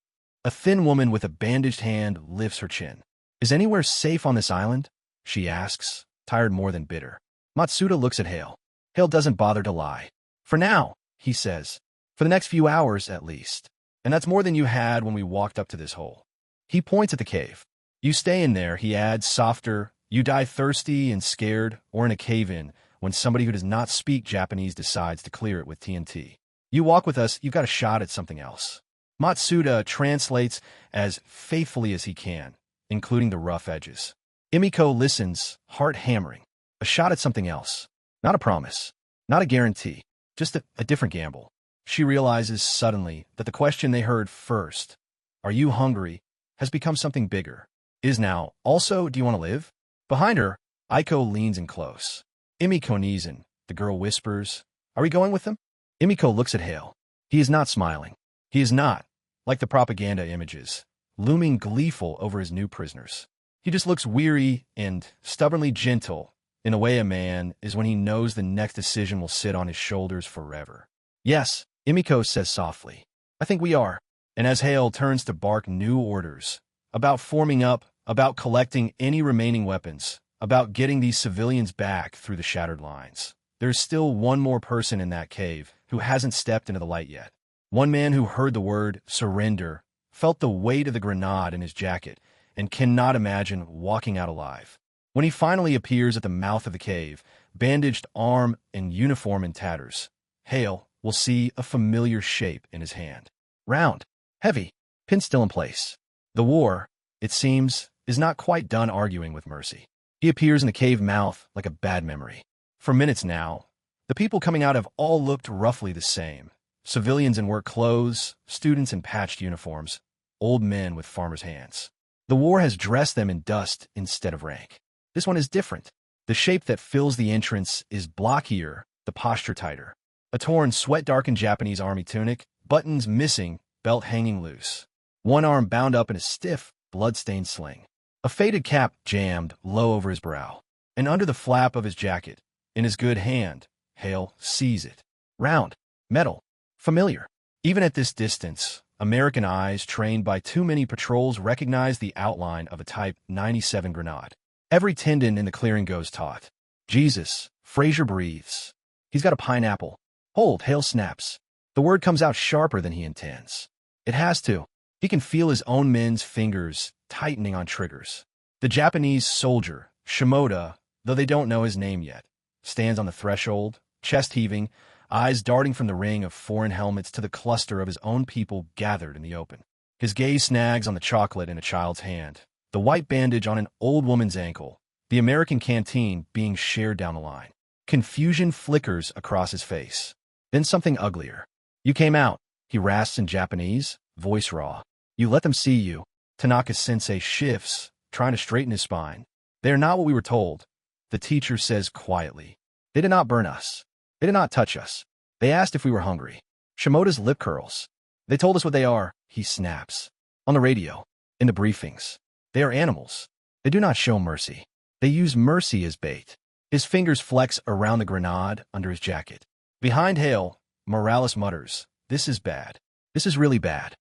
A thin woman with a bandaged hand lifts her chin. Is anywhere safe on this island? She asks, tired more than bitter. Matsuda looks at Hale. Hale doesn't bother to lie. For now, he says. For the next few hours, at least. And that's more than you had when we walked up to this hole. He points at the cave. You stay in there, he adds, softer. You die thirsty and scared, or in a cave-in, when somebody who does not speak Japanese decides to clear it with TNT. You walk with us, you've got a shot at something else. Matsuda translates as faithfully as he can, including the rough edges. Emiko listens, heart hammering. A shot at something else. Not a promise. Not a guarantee. Just a different gamble. She realizes suddenly that the question they heard first, are you hungry, has become something bigger. Is now, also, do you want to live? Behind her, Aiko leans in close. Emiko knees in. The girl whispers, are we going with them? Emiko looks at Hale. He is not smiling. He is not, like the propaganda images, looming gleeful over his new prisoners. He just looks weary and stubbornly gentle, in a way a man is when he knows the next decision will sit on his shoulders forever. Yes, Emiko says softly. I think we are. And as Hale turns to bark new orders, about forming up, about collecting any remaining weapons, about getting these civilians back through the shattered lines, there's still one more person in that cave who hasn't stepped into the light yet. One man who heard the word surrender, felt the weight of the grenade in his jacket, and cannot imagine walking out alive. When he finally appears at the mouth of the cave, bandaged arm and uniform in tatters, Hale will see a familiar shape in his hand. Round, heavy, pinned still in place. The war, it seems, is not quite done arguing with mercy. He appears in the cave mouth like a bad memory. For minutes now, the people coming out have all looked roughly the same. Civilians in work clothes, students in patched uniforms, old men with farmers' hands. The war has dressed them in dust instead of rank. This one is different. The shape that fills the entrance is blockier, the posture tighter. A torn, sweat-darkened Japanese army tunic, buttons missing, belt hanging loose. One arm bound up in a stiff, blood-stained sling. A faded cap jammed low over his brow. And under the flap of his jacket, In his good hand, Hale sees it. Round, metal, familiar. Even at this distance, American eyes trained by too many patrols recognize the outline of a Type 97 grenade. Every tendon in the clearing goes taut. Jesus, Fraser breathes. He's got a pineapple. Hold, Hale snaps. The word comes out sharper than he intends. It has to. He can feel his own men's fingers tightening on triggers. The Japanese soldier, Shimoda, though they don't know his name yet, stands on the threshold, chest heaving, eyes darting from the ring of foreign helmets to the cluster of his own people gathered in the open. His gaze snags on the chocolate in a child's hand, the white bandage on an old woman's ankle, the American canteen being shared down the line. Confusion flickers across his face. Then something uglier. You came out, he rasps in Japanese, voice raw. You let them see you. Tanaka-sensei shifts, trying to straighten his spine. They are not what we were told, the teacher says quietly. They did not burn us. They did not touch us. They asked if we were hungry. Shimoda's lip curls. They told us what they are, he snaps. On the radio, in the briefings. They are animals. They do not show mercy. They use mercy as bait. His fingers flex around the grenade under his jacket. Behind Hale, Morales mutters, "This is bad. This is really bad."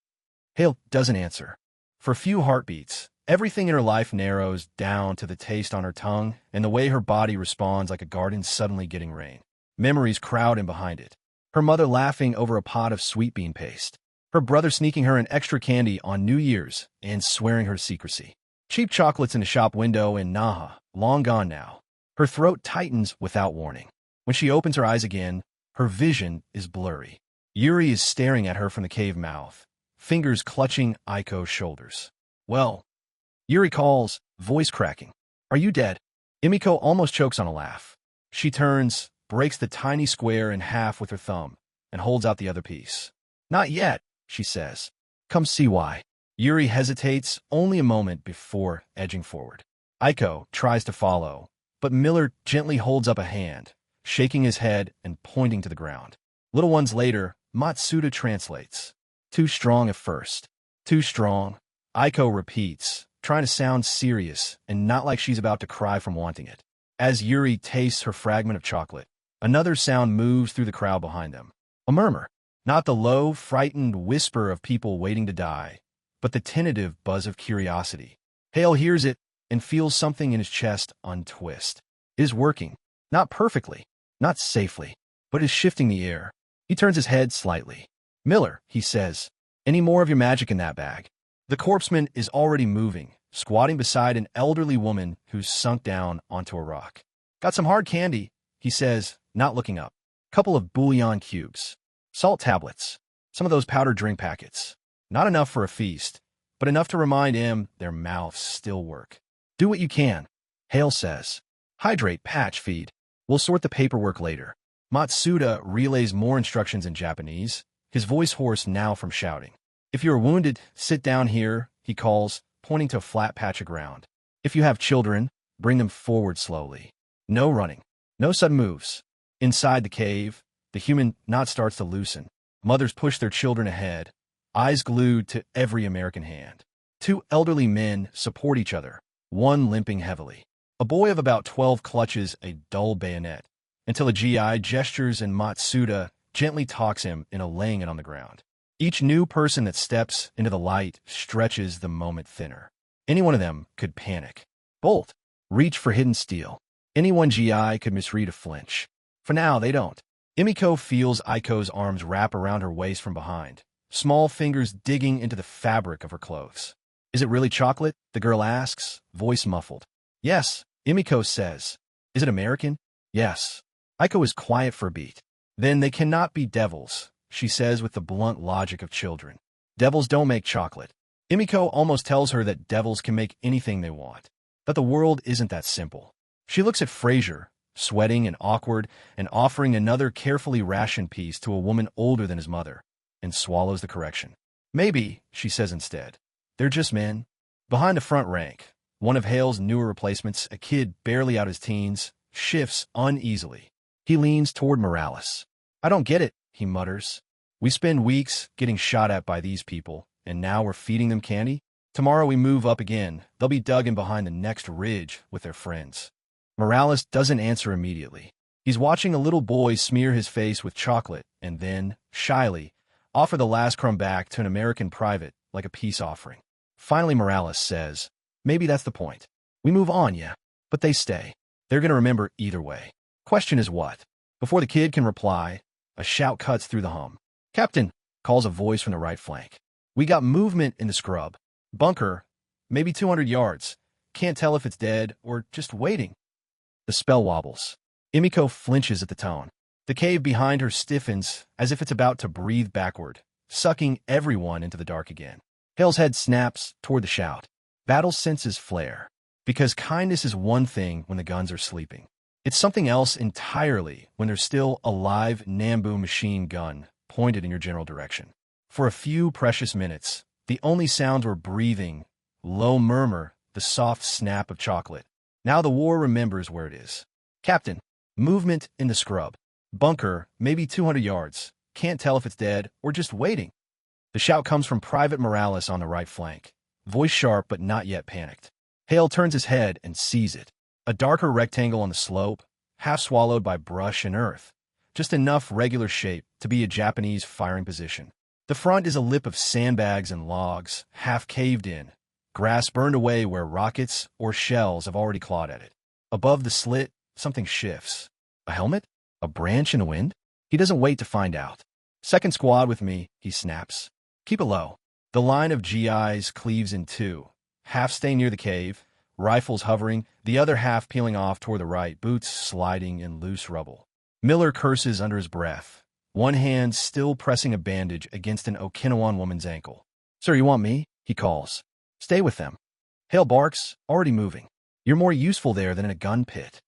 Hale doesn't answer. For a few heartbeats, everything in her life narrows down to the taste on her tongue and the way her body responds like a garden suddenly getting rain. Memories crowd in behind it. Her mother laughing over a pot of sweet bean paste. Her brother sneaking her an extra candy on New Year's and swearing her secrecy. Cheap chocolates in a shop window in Naha, long gone now. Her throat tightens without warning. When she opens her eyes again, her vision is blurry. Yuri is staring at her from the cave mouth, fingers clutching Aiko's shoulders. Well, Yuri calls, voice cracking. Are you dead? Emiko almost chokes on a laugh. She turns, breaks the tiny square in half with her thumb, and holds out the other piece. Not yet, she says. Come see why. Yuri hesitates only a moment before edging forward. Aiko tries to follow, but Miller gently holds up a hand, shaking his head and pointing to the ground. Little ones later, Matsuda translates. Too strong at first. Too strong. Aiko repeats, trying to sound serious and not like she's about to cry from wanting it. As Yuri tastes her fragment of chocolate, another sound moves through the crowd behind them. A murmur. Not the low, frightened whisper of people waiting to die, but the tentative buzz of curiosity. Hale hears it and feels something in his chest untwist. It is working. Not perfectly, not safely, but is shifting the air. He turns his head slightly. Miller, he says, any more of your magic in that bag? The corpseman is already moving, squatting beside an elderly woman who's sunk down onto a rock. Got some hard candy, he says, not looking up. Couple of bouillon cubes. Salt tablets. Some of those powdered drink packets. Not enough for a feast, but enough to remind him their mouths still work. Do what you can, Hale says. Hydrate, patch, feed. We'll sort the paperwork later. Matsuda relays more instructions in Japanese, his voice hoarse now from shouting. If you are wounded, sit down here, he calls, pointing to a flat patch of ground. If you have children, bring them forward slowly. No running. No sudden moves. Inside the cave, the human knot starts to loosen. Mothers push their children ahead, eyes glued to every American hand. Two elderly men support each other, one limping heavily. A boy of about 12 clutches a dull bayonet, until a GI gestures and Matsuda gently talks him into laying it on the ground. Each new person that steps into the light stretches the moment thinner. Any one of them could panic. Bolt. Reach for hidden steel. Any one GI could misread a flinch. For now, they don't. Emiko feels Aiko's arms wrap around her waist from behind, small fingers digging into the fabric of her clothes. Is it really chocolate? The girl asks, voice muffled. Yes, Emiko says. Is it American? Yes. Aiko is quiet for a beat. Then they cannot be devils, she says with the blunt logic of children. Devils don't make chocolate. Emiko almost tells her that devils can make anything they want. But the world isn't that simple. She looks at Fraser, sweating and awkward, and offering another carefully rationed piece to a woman older than his mother, and swallows the correction. Maybe, she says instead. They're just men. Behind the front rank, one of Hale's newer replacements, a kid barely out his teens, shifts uneasily. He leans toward Morales. I don't get it, he mutters. We spend weeks getting shot at by these people, and now we're feeding them candy? Tomorrow we move up again. They'll be dug in behind the next ridge with their friends. Morales doesn't answer immediately. He's watching a little boy smear his face with chocolate and then, shyly, offer the last crumb back to an American private like a peace offering. Finally, Morales says, maybe that's the point. We move on, yeah, but they stay. They're going to remember either way. Question is what? Before the kid can reply, a shout cuts through the hum. Captain, calls a voice from the right flank. We got movement in the scrub. Bunker, maybe 200 yards. Can't tell if it's dead or just waiting. The spell wobbles. Emiko flinches at the tone. The cave behind her stiffens as if it's about to breathe backward, sucking everyone into the dark again. Hale's head snaps toward the shout. Battle senses flare. Because kindness is one thing when the guns are sleeping. It's something else entirely when there's still a live Nambu machine gun pointed in your general direction. For a few precious minutes, the only sounds were breathing, low murmur, the soft snap of chocolate. Now the war remembers where it is. Captain, movement in the scrub. Bunker, maybe 200 yards. Can't tell if it's dead or just waiting. The shout comes from Private Morales on the right flank. Voice sharp but not yet panicked. Hale turns his head and sees it. A darker rectangle on the slope, half swallowed by brush and earth. Just enough regular shape to be a Japanese firing position. The front is a lip of sandbags and logs, half caved in. Grass burned away where rockets or shells have already clawed at it. Above the slit, something shifts. A helmet? A branch in the wind? He doesn't wait to find out. Second squad with me, he snaps. Keep it low. The line of GIs cleaves in two. Half staying near the cave, rifles hovering, the other half peeling off toward the right, boots sliding in loose rubble. Miller curses under his breath, one hand still pressing a bandage against an Okinawan woman's ankle. Sir, you want me? He calls. Stay with them. Hale barks, already moving. You're more useful there than in a gun pit.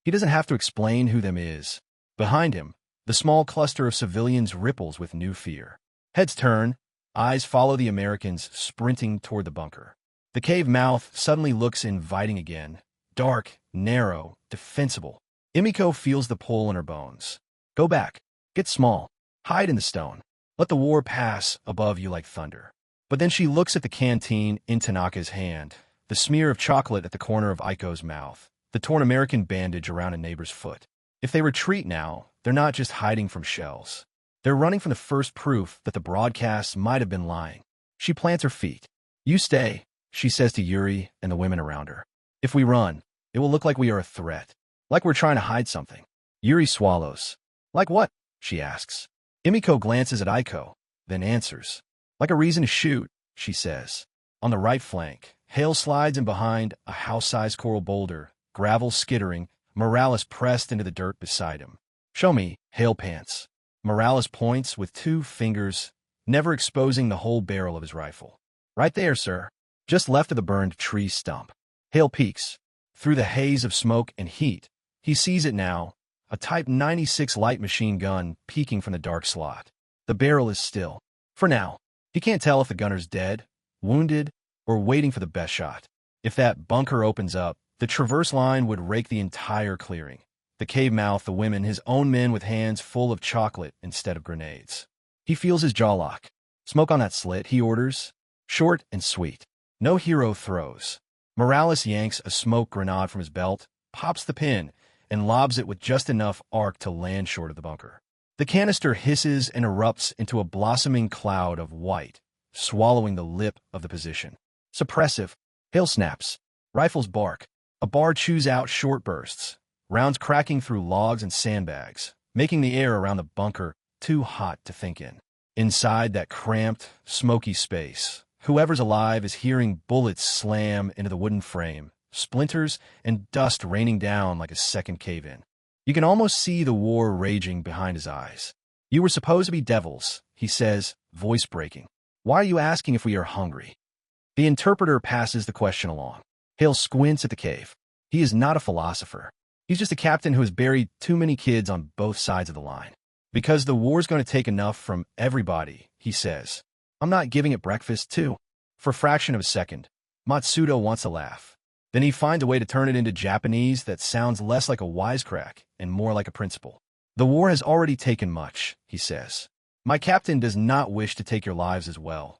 He doesn't have to explain who them is. Behind him, the small cluster of civilians ripples with new fear. Heads turn, eyes follow the Americans sprinting toward the bunker. The cave mouth suddenly looks inviting again, dark, narrow, defensible. Emiko feels the pull in her bones. Go back. Get small. Hide in the stone. Let the war pass above you like thunder. But then she looks at the canteen in Tanaka's hand, the smear of chocolate at the corner of Aiko's mouth, the torn American bandage around a neighbor's foot. If they retreat now, they're not just hiding from shells. They're running from the first proof that the broadcasts might have been lying. She plants her feet. You stay, she says to Yuri and the women around her. If we run, it will look like we are a threat. Like we're trying to hide something. Yuri swallows. Like what? She asks. Emiko glances at Aiko, then answers. Like a reason to shoot, she says. On the right flank, Hale slides in behind a house-sized coral boulder, gravel skittering, Morales pressed into the dirt beside him. Show me, Hale pants. Morales points with 2 fingers, never exposing the whole barrel of his rifle. Right there, sir. Just left of the burned tree stump. Hale peeks. Through the haze of smoke and heat, he sees it now, a Type 96 light machine gun peeking from the dark slot. The barrel is still. For now, he can't tell if the gunner's dead, wounded, or waiting for the best shot. If that bunker opens up, the traverse line would rake the entire clearing. The cave mouth, the women, his own men with hands full of chocolate instead of grenades. He feels his jaw lock. Smoke on that slit, he orders. Short and sweet. No hero throws. Morales yanks a smoke grenade from his belt, pops the pin, and lobs it with just enough arc to land short of the bunker. The canister hisses and erupts into a blossoming cloud of white, swallowing the lip of the position. Suppressive. Hale snaps. Rifles bark. A bar chews out short bursts, rounds cracking through logs and sandbags, making the air around the bunker too hot to think in. Inside that cramped, smoky space, whoever's alive is hearing bullets slam into the wooden frame, splinters and dust raining down like a second cave-in. You can almost see the war raging behind his eyes. You were supposed to be devils, he says, voice breaking. Why are you asking if we are hungry? The interpreter passes the question along. Hale squints at the cave. He is not a philosopher. He's just a captain who has buried too many kids on both sides of the line. Because the war's going to take enough from everybody, he says. I'm not giving it breakfast, too. For a fraction of a second, Matsudo wants to laugh. Then he finds a way to turn it into Japanese that sounds less like a wisecrack and more like a principle. The war has already taken much, he says. My captain does not wish to take your lives as well,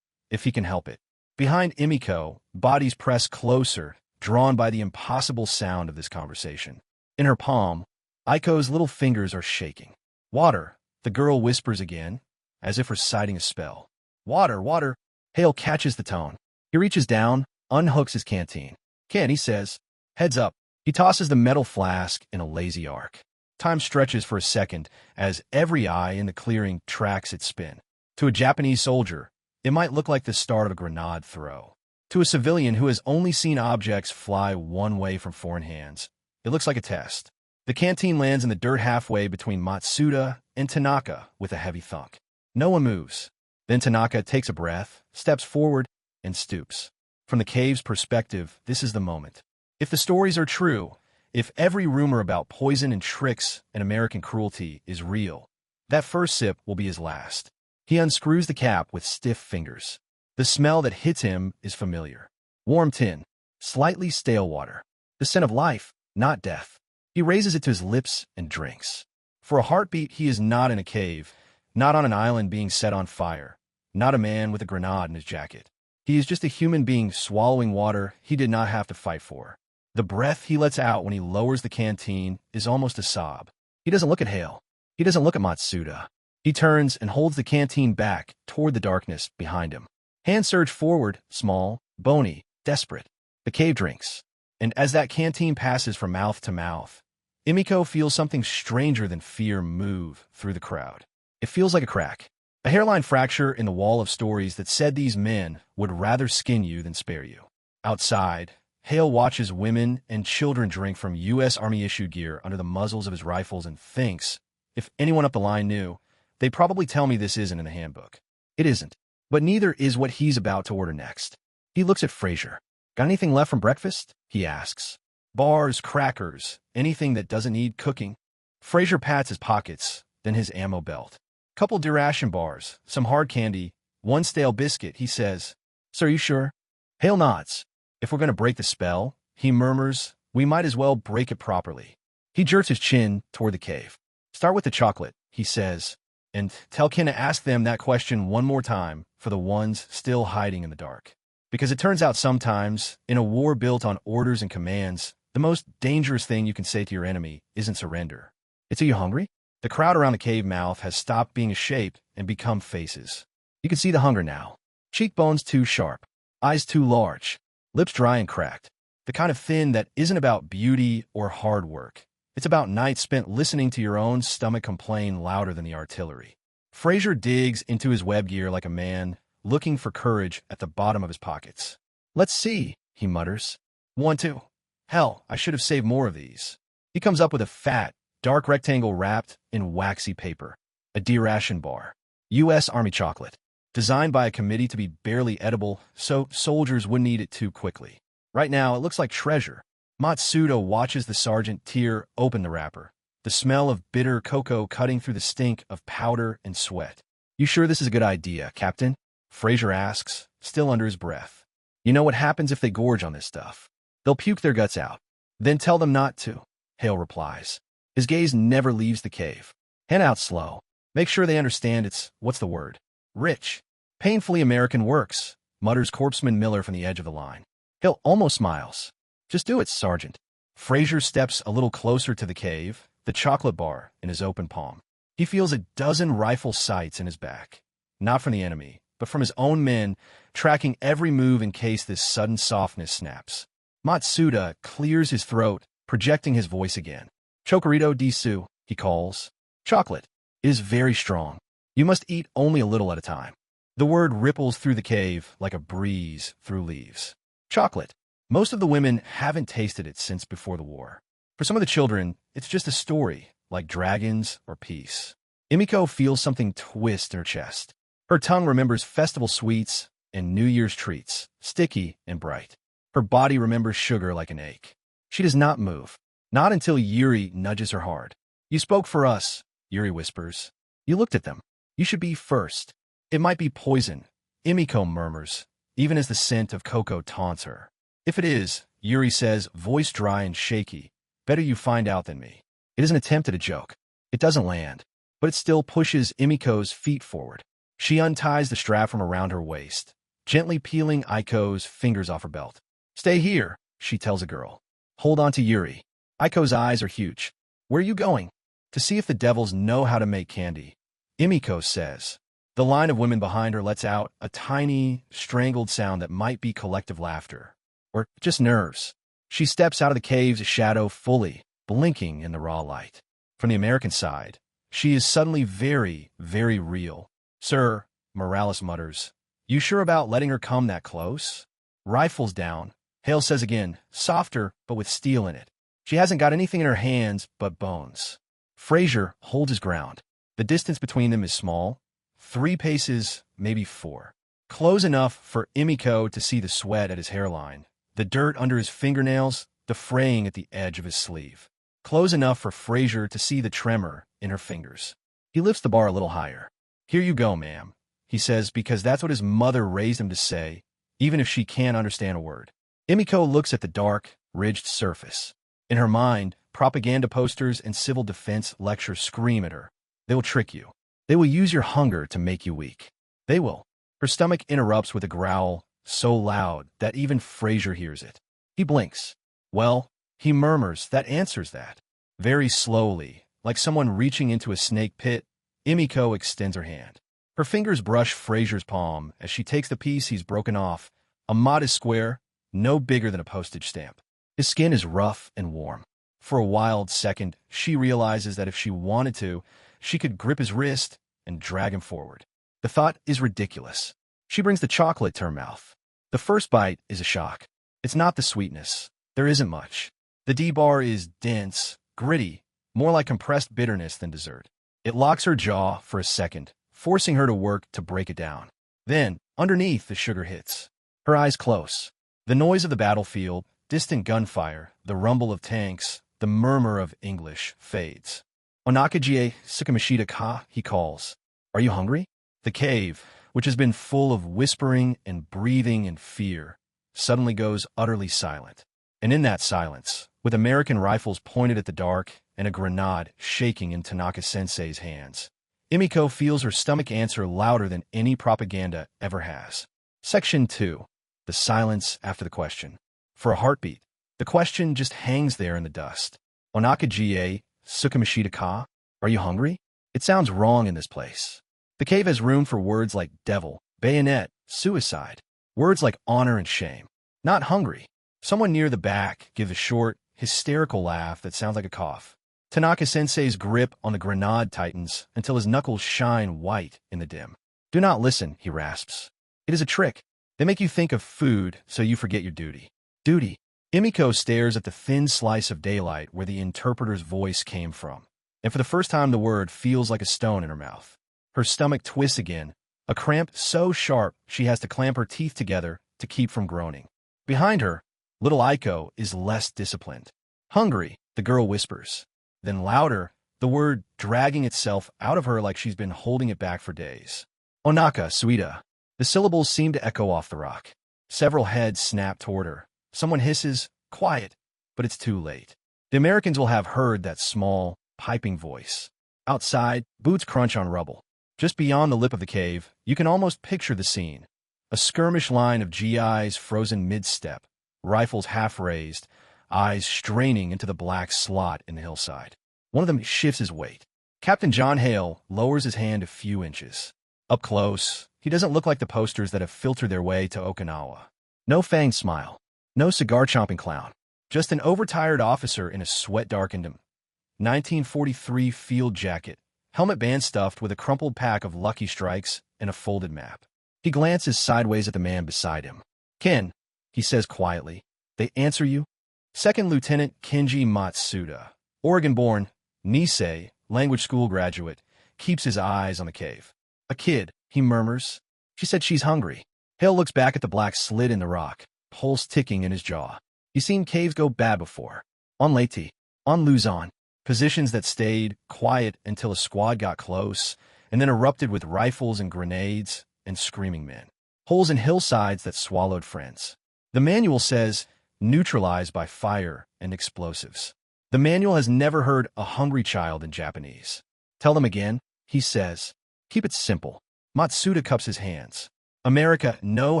if he can help it. Behind Emiko, bodies press closer, drawn by the impossible sound of this conversation. In her palm, Aiko's little fingers are shaking. Water, the girl whispers again, as if reciting a spell. Water, water. Hale catches the tone. He reaches down, unhooks his canteen. Can, he says. Heads up. He tosses the metal flask in a lazy arc. Time stretches for a second as every eye in the clearing tracks its spin. To a Japanese soldier, it might look like the start of a grenade throw. To a civilian who has only seen objects fly one way from foreign hands, it looks like a test. The canteen lands in the dirt halfway between Matsuda and Tanaka with a heavy thunk. No one moves. Then Tanaka takes a breath, steps forward, and stoops. From the cave's perspective, this is the moment. If the stories are true, if every rumor about poison and tricks and American cruelty is real, that first sip will be his last. He unscrews the cap with stiff fingers. The smell that hits him is familiar. Warm tin, slightly stale water. The scent of life, not death. He raises it to his lips and drinks. For a heartbeat, he is not in a cave, not on an island being set on fire, not a man with a grenade in his jacket. He is just a human being swallowing water he did not have to fight for. The breath he lets out when he lowers the canteen is almost a sob. He doesn't look at Hale. He doesn't look at Matsuda. He turns and holds the canteen back toward the darkness behind him. Hands surge forward, small, bony, desperate. The cave drinks. And as that canteen passes from mouth to mouth, Emiko feels something stranger than fear move through the crowd. It feels like a crack. A hairline fracture in the wall of stories that said these men would rather skin you than spare you. Outside, Hale watches women and children drink from U.S. Army-issued gear under the muzzles of his rifles and thinks, if anyone up the line knew, they'd probably tell me this isn't in the handbook. It isn't. But neither is what he's about to order next. He looks at Fraser. Got anything left from breakfast? He asks. Bars, crackers, anything that doesn't need cooking. Fraser pats his pockets, then his ammo belt. Couple duration bars, some hard candy, one stale biscuit, he says. So are you sure? Hale nods. If we're going to break the spell, he murmurs, we might as well break it properly. He jerks his chin toward the cave. Start with the chocolate, he says, and tell Ken to ask them that question one more time for the ones still hiding in the dark. Because it turns out sometimes, in a war built on orders and commands, the most dangerous thing you can say to your enemy isn't surrender. It's, are you hungry? The crowd around the cave mouth has stopped being a shape and become faces. You can see the hunger now. Cheekbones too sharp, eyes too large, lips dry and cracked. The kind of thin that isn't about beauty or hard work. It's about nights spent listening to your own stomach complain louder than the artillery. Fraser digs into his web gear like a man looking for courage at the bottom of his pockets. Let's see, he mutters. 1, 2. Hell, I should have saved more of these. He comes up with a fat, dark rectangle wrapped in waxy paper. A D-ration bar. U.S. Army chocolate. Designed by a committee to be barely edible so soldiers wouldn't eat it too quickly. Right now, it looks like treasure. Matsuda watches the sergeant tear open the wrapper. The smell of bitter cocoa cutting through the stink of powder and sweat. You sure this is a good idea, Captain? Fraser asks, still under his breath. You know what happens if they gorge on this stuff? They'll puke their guts out. Then tell them not to, Hale replies. His gaze never leaves the cave. Hand out slow. Make sure they understand it's, what's the word? Rich. Painfully American works, mutters Corpsman Miller from the edge of the line. Hale almost smiles. Just do it, Sergeant. Fraser steps a little closer to the cave, the chocolate bar in his open palm. He feels a dozen rifle sights in his back. Not from the enemy, but from his own men, tracking every move in case this sudden softness snaps. Matsuda clears his throat, projecting his voice again. Chocorito disu, he calls. Chocolate. It is very strong. You must eat only a little at a time. The word ripples through the cave like a breeze through leaves. Chocolate. Most of the women haven't tasted it since before the war. For some of the children, it's just a story, like dragons or peace. Emiko feels something twist in her chest. Her tongue remembers festival sweets and New Year's treats, sticky and bright. Her body remembers sugar like an ache. She does not move. Not until Yuri nudges her hard. You spoke for us, Yuri whispers. You looked at them. You should be first. It might be poison, Emiko murmurs, even as the scent of cocoa taunts her. If it is, Yuri says, voice dry and shaky, better you find out than me. It is an attempt at a joke. It doesn't land, but it still pushes Emiko's feet forward. She unties the strap from around her waist, gently peeling Aiko's fingers off her belt. Stay here, she tells a girl. Hold on to Yuri. Aiko's eyes are huge. Where are you going? To see if the devils know how to make candy, Emiko says. The line of women behind her lets out a tiny, strangled sound that might be collective laughter. Or just nerves. She steps out of the cave's shadow fully, blinking in the raw light. From the American side, she is suddenly very, very real. Sir, Morales mutters, you sure about letting her come that close? Rifles down. Hale says again, softer, but with steel in it. She hasn't got anything in her hands but bones. Fraser holds his ground. The distance between them is small. 3 paces, maybe 4. Close enough for Emiko to see the sweat at his hairline, the dirt under his fingernails, the fraying at the edge of his sleeve. Close enough for Fraser to see the tremor in her fingers. He lifts the bar a little higher. Here you go, ma'am, he says, because that's what his mother raised him to say, even if she can't understand a word. Emiko looks at the dark, ridged surface. In her mind, propaganda posters and civil defense lectures scream at her. They will trick you. They will use your hunger to make you weak. They will. Her stomach interrupts with a growl so loud that even Fraser hears it. He blinks. Well, he murmurs, that answers that. Very slowly, like someone reaching into a snake pit, Emiko extends her hand. Her fingers brush Fraser's palm as she takes the piece he's broken off, a modest square, no bigger than a postage stamp. His skin is rough and warm. For a wild second, she realizes that if she wanted to, she could grip his wrist and drag him forward. The thought is ridiculous. She brings the chocolate to her mouth. The first bite is a shock. It's not the sweetness. There isn't much. The D-bar is dense, gritty, more like compressed bitterness than dessert. It locks her jaw for a second, forcing her to work to break it down. Then, underneath, the sugar hits. Her eyes close. The noise of the battlefield, distant gunfire, the rumble of tanks, the murmur of English fades. Onakagie Sukamashita ka, he calls. Are you hungry? The cave, which has been full of whispering and breathing and fear, suddenly goes utterly silent. And in that silence, with American rifles pointed at the dark and a grenade shaking in Tanaka-sensei's hands, Emiko feels her stomach answer louder than any propaganda ever has. Section 2. The silence after the question. For a heartbeat, the question just hangs there in the dust. Onakagie Sukamashita ka? Are you hungry? It sounds wrong in this place. The cave has room for words like devil, bayonet, suicide. Words like honor and shame. Not hungry. Someone near the back gives a short, hysterical laugh that sounds like a cough. Tanaka-sensei's grip on the grenade tightens until his knuckles shine white in the dim. Do not listen, he rasps. It is a trick. They make you think of food so you forget your duty. Duty. Emiko stares at the thin slice of daylight where the interpreter's voice came from, and for the first time the word feels like a stone in her mouth. Her stomach twists again, a cramp so sharp she has to clamp her teeth together to keep from groaning. Behind her, little Aiko is less disciplined. Hungry, the girl whispers. Then louder, the word dragging itself out of her like she's been holding it back for days. Onaka, suida. The syllables seem to echo off the rock. Several heads snap toward her. Someone hisses, quiet, but it's too late. The Americans will have heard that small, piping voice. Outside, boots crunch on rubble. Just beyond the lip of the cave, you can almost picture the scene. A skirmish line of GIs frozen mid-step, rifles half-raised, eyes straining into the black slot in the hillside. One of them shifts his weight. Captain John Hale lowers his hand a few inches. Up close, he doesn't look like the posters that have filtered their way to Okinawa. No fanged smile. No cigar-chomping clown. Just an overtired officer in a sweat-darkened 1943 field jacket, helmet band stuffed with a crumpled pack of Lucky Strikes and a folded map. He glances sideways at the man beside him. Ken, he says quietly. They answer you? Second Lieutenant Kenji Matsuda, Oregon-born, Nisei, language school graduate, keeps his eyes on the cave. A kid, he murmurs. She said she's hungry. Hale looks back at the black slit in the rock, pulse ticking in his jaw. He's seen caves go bad before. On Leyte, on Luzon, positions that stayed quiet until a squad got close, and then erupted with rifles and grenades and screaming men. Holes in hillsides that swallowed friends. The manual says, neutralized by fire and explosives. The manual has never heard a hungry child in Japanese. Tell them again, he says. Keep it simple. Matsuda cups his hands. America no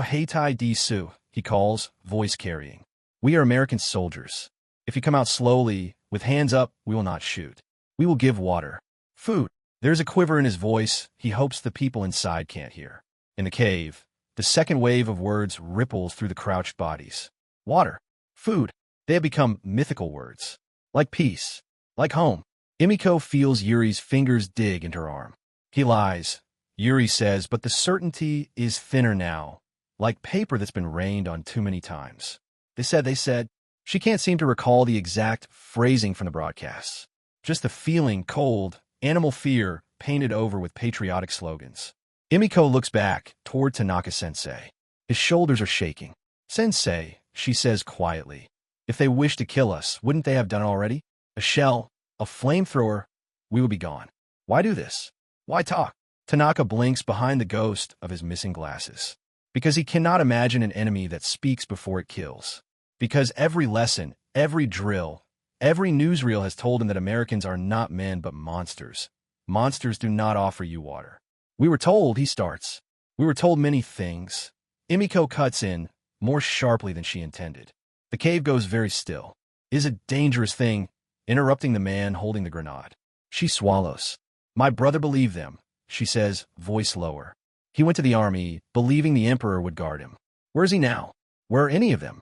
heitai desu, he calls, voice carrying. We are American soldiers. If you come out slowly, With hands up, we will not shoot. We will give water. Food. There's a quiver in his voice he hopes the people inside can't hear. In the cave, the second wave of words ripples through the crouched bodies. Water. Food. They have become mythical words. Like peace. Like home. Emiko feels Yuri's fingers dig into her arm. He lies, Yuri says, but the certainty is thinner now, like paper that's been rained on too many times. They said. She can't seem to recall the exact phrasing from the broadcasts. Just the feeling, cold, animal fear, painted over with patriotic slogans. Emiko looks back toward Tanaka-sensei. His shoulders are shaking. Sensei, she says quietly, if they wish to kill us, wouldn't they have done it already? A shell, a flamethrower, we would be gone. Why do this? Why talk? Tanaka blinks behind the ghost of his missing glasses. Because he cannot imagine an enemy that speaks before it kills. Because every lesson, every drill, every newsreel has told him that Americans are not men but monsters. Monsters do not offer you water. We were told, he starts. We were told many things. Emiko cuts in, more sharply than she intended. The cave goes very still. It is a dangerous thing, interrupting the man holding the grenade. She swallows. My brother believed them, she says, voice lower. He went to the army, believing the emperor would guard him. Where is he now? Where are any of them?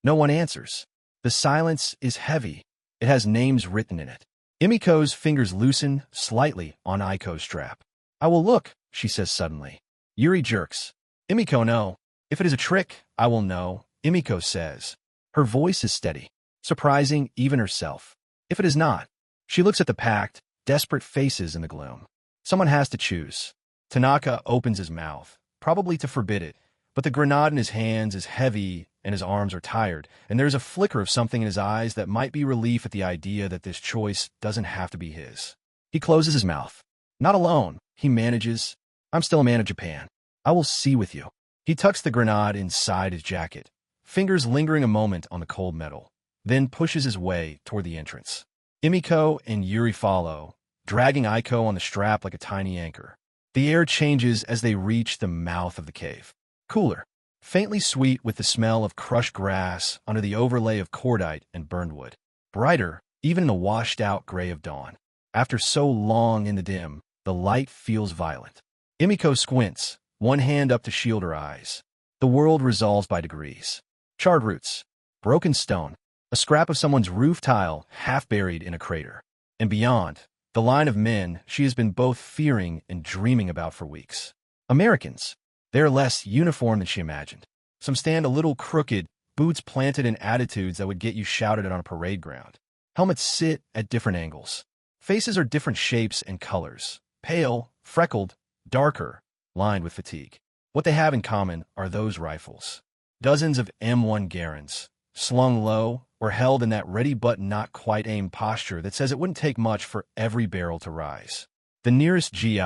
No one answers. The silence is heavy. It has names written in it. Emiko's fingers loosen slightly on Aiko's strap. I will look, she says suddenly. Yuri jerks. Emiko, no. If it is a trick, I will know, Emiko says. Her voice is steady, surprising even herself. If it is not, she looks at the packed, desperate faces in the gloom. Someone has to choose. Tanaka opens his mouth, probably to forbid it, but the grenade in his hands is heavy and his arms are tired, and there's a flicker of something in his eyes that might be relief at the idea that this choice doesn't have to be his. He closes his mouth. Not alone, he manages. I'm still a man of Japan. I will see with you. He tucks the grenade inside his jacket, fingers lingering a moment on the cold metal, then pushes his way toward the entrance. Emiko and Yuri follow, dragging Aiko on the strap like a tiny anchor. The air changes as they reach the mouth of the cave. Cooler, faintly sweet with the smell of crushed grass under the overlay of cordite and burned wood. Brighter, even in the washed-out gray of dawn. After so long in the dim, the light feels violent. Emiko squints, one hand up to shield her eyes. The world resolves by degrees. Charred roots, broken stone, a scrap of someone's roof tile half buried in a crater. And beyond, the line of men she has been both fearing and dreaming about for weeks. Americans. They're less uniform than she imagined. Some stand a little crooked, boots planted in attitudes that would get you shouted at on a parade ground. Helmets sit at different angles. Faces are different shapes and colors. Pale, freckled, darker, lined with fatigue. What they have in common are those rifles. Dozens of M1 Garands, slung low or held in that ready but not quite aimed posture that says it wouldn't take much for every barrel to rise. The nearest GI,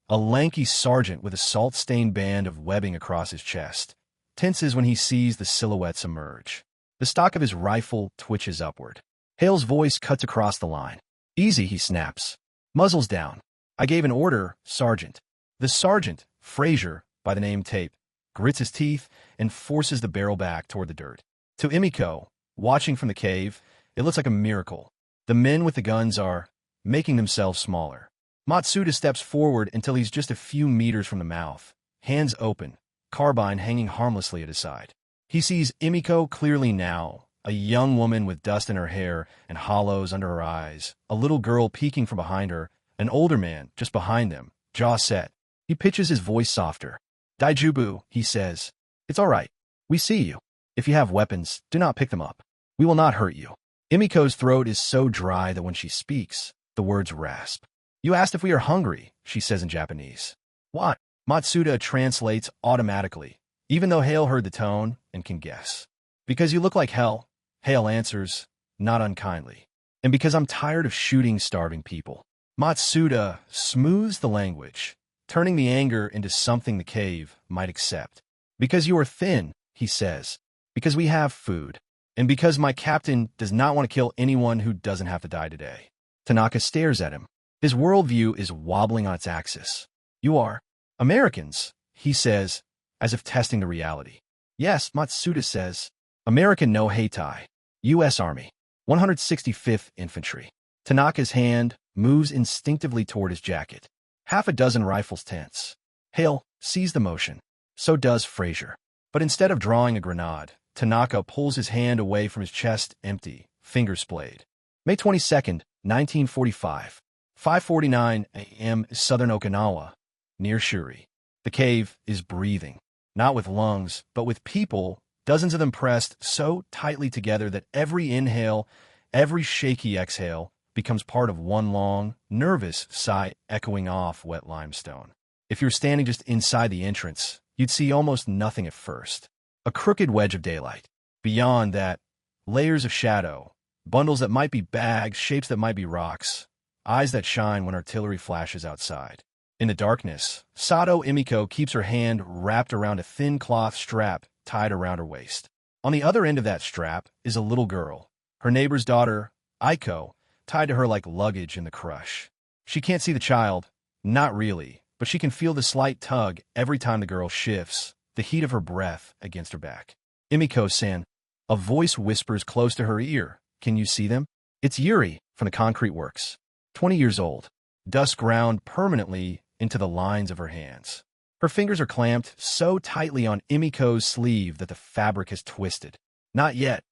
a lanky sergeant with a salt-stained band of webbing across his chest, tenses when he sees the silhouettes emerge. The stock of his rifle twitches upward. Hale's voice cuts across the line. Easy, he snaps. Muzzles down. I gave an order, Sergeant. The sergeant, Frazier, by the name tape, grits his teeth and forces the barrel back toward the dirt. To Emiko, watching from the cave, it looks like a miracle. The men with the guns are making themselves smaller. Matsuda steps forward until he's just a few meters from the mouth, hands open, carbine hanging harmlessly at his side. He sees Emiko clearly now, a young woman with dust in her hair and hollows under her eyes, a little girl peeking from behind her, an older man just behind them, jaw set. He pitches his voice softer. Daijubu, he says. It's all right. We see you. If you have weapons, do not pick them up. We will not hurt you. Emiko's throat is so dry that when she speaks, the words rasp. You asked if we are hungry, she says in Japanese. What? Matsuda translates automatically, even though Hale heard the tone and can guess. Because you look like hell, Hale answers, not unkindly. And because I'm tired of shooting starving people. Matsuda smooths the language, turning the anger into something the cave might accept. Because you are thin, he says. Because we have food. And because my captain does not want to kill anyone who doesn't have to die today. Tanaka stares at him. His worldview is wobbling on its axis. You are Americans, he says, as if testing the reality. Yes, Matsuda says. American no Heitai. U.S. Army. 165th Infantry. Tanaka's hand moves instinctively toward his jacket. Half a dozen rifles tense. Hale sees the motion. So does Fraser. But instead of drawing a grenade, Tanaka pulls his hand away from his chest, empty, fingers splayed. May 22nd, 1945. 5:49 a.m. Southern Okinawa, near Shuri. The cave is breathing. Not with lungs, but with people, dozens of them pressed so tightly together that every inhale, every shaky exhale, becomes part of one long, nervous sigh echoing off wet limestone. If you were standing just inside the entrance, you'd see almost nothing at first. A crooked wedge of daylight. Beyond that, layers of shadow, bundles that might be bags, shapes that might be rocks, eyes that shine when artillery flashes outside. In the darkness, Sato Emiko keeps her hand wrapped around a thin cloth strap tied around her waist. On the other end of that strap is a little girl, her neighbor's daughter, Aiko, tied to her like luggage in the crush. She can't see the child, not really, but she can feel the slight tug every time the girl shifts, the heat of her breath against her back. Emiko-san, a voice whispers close to her ear. Can you see them? It's Yuri from the concrete works. 20 years old. Dust ground permanently into the lines of her hands. Her fingers are clamped so tightly on Emiko's sleeve that the fabric has twisted. Not yet,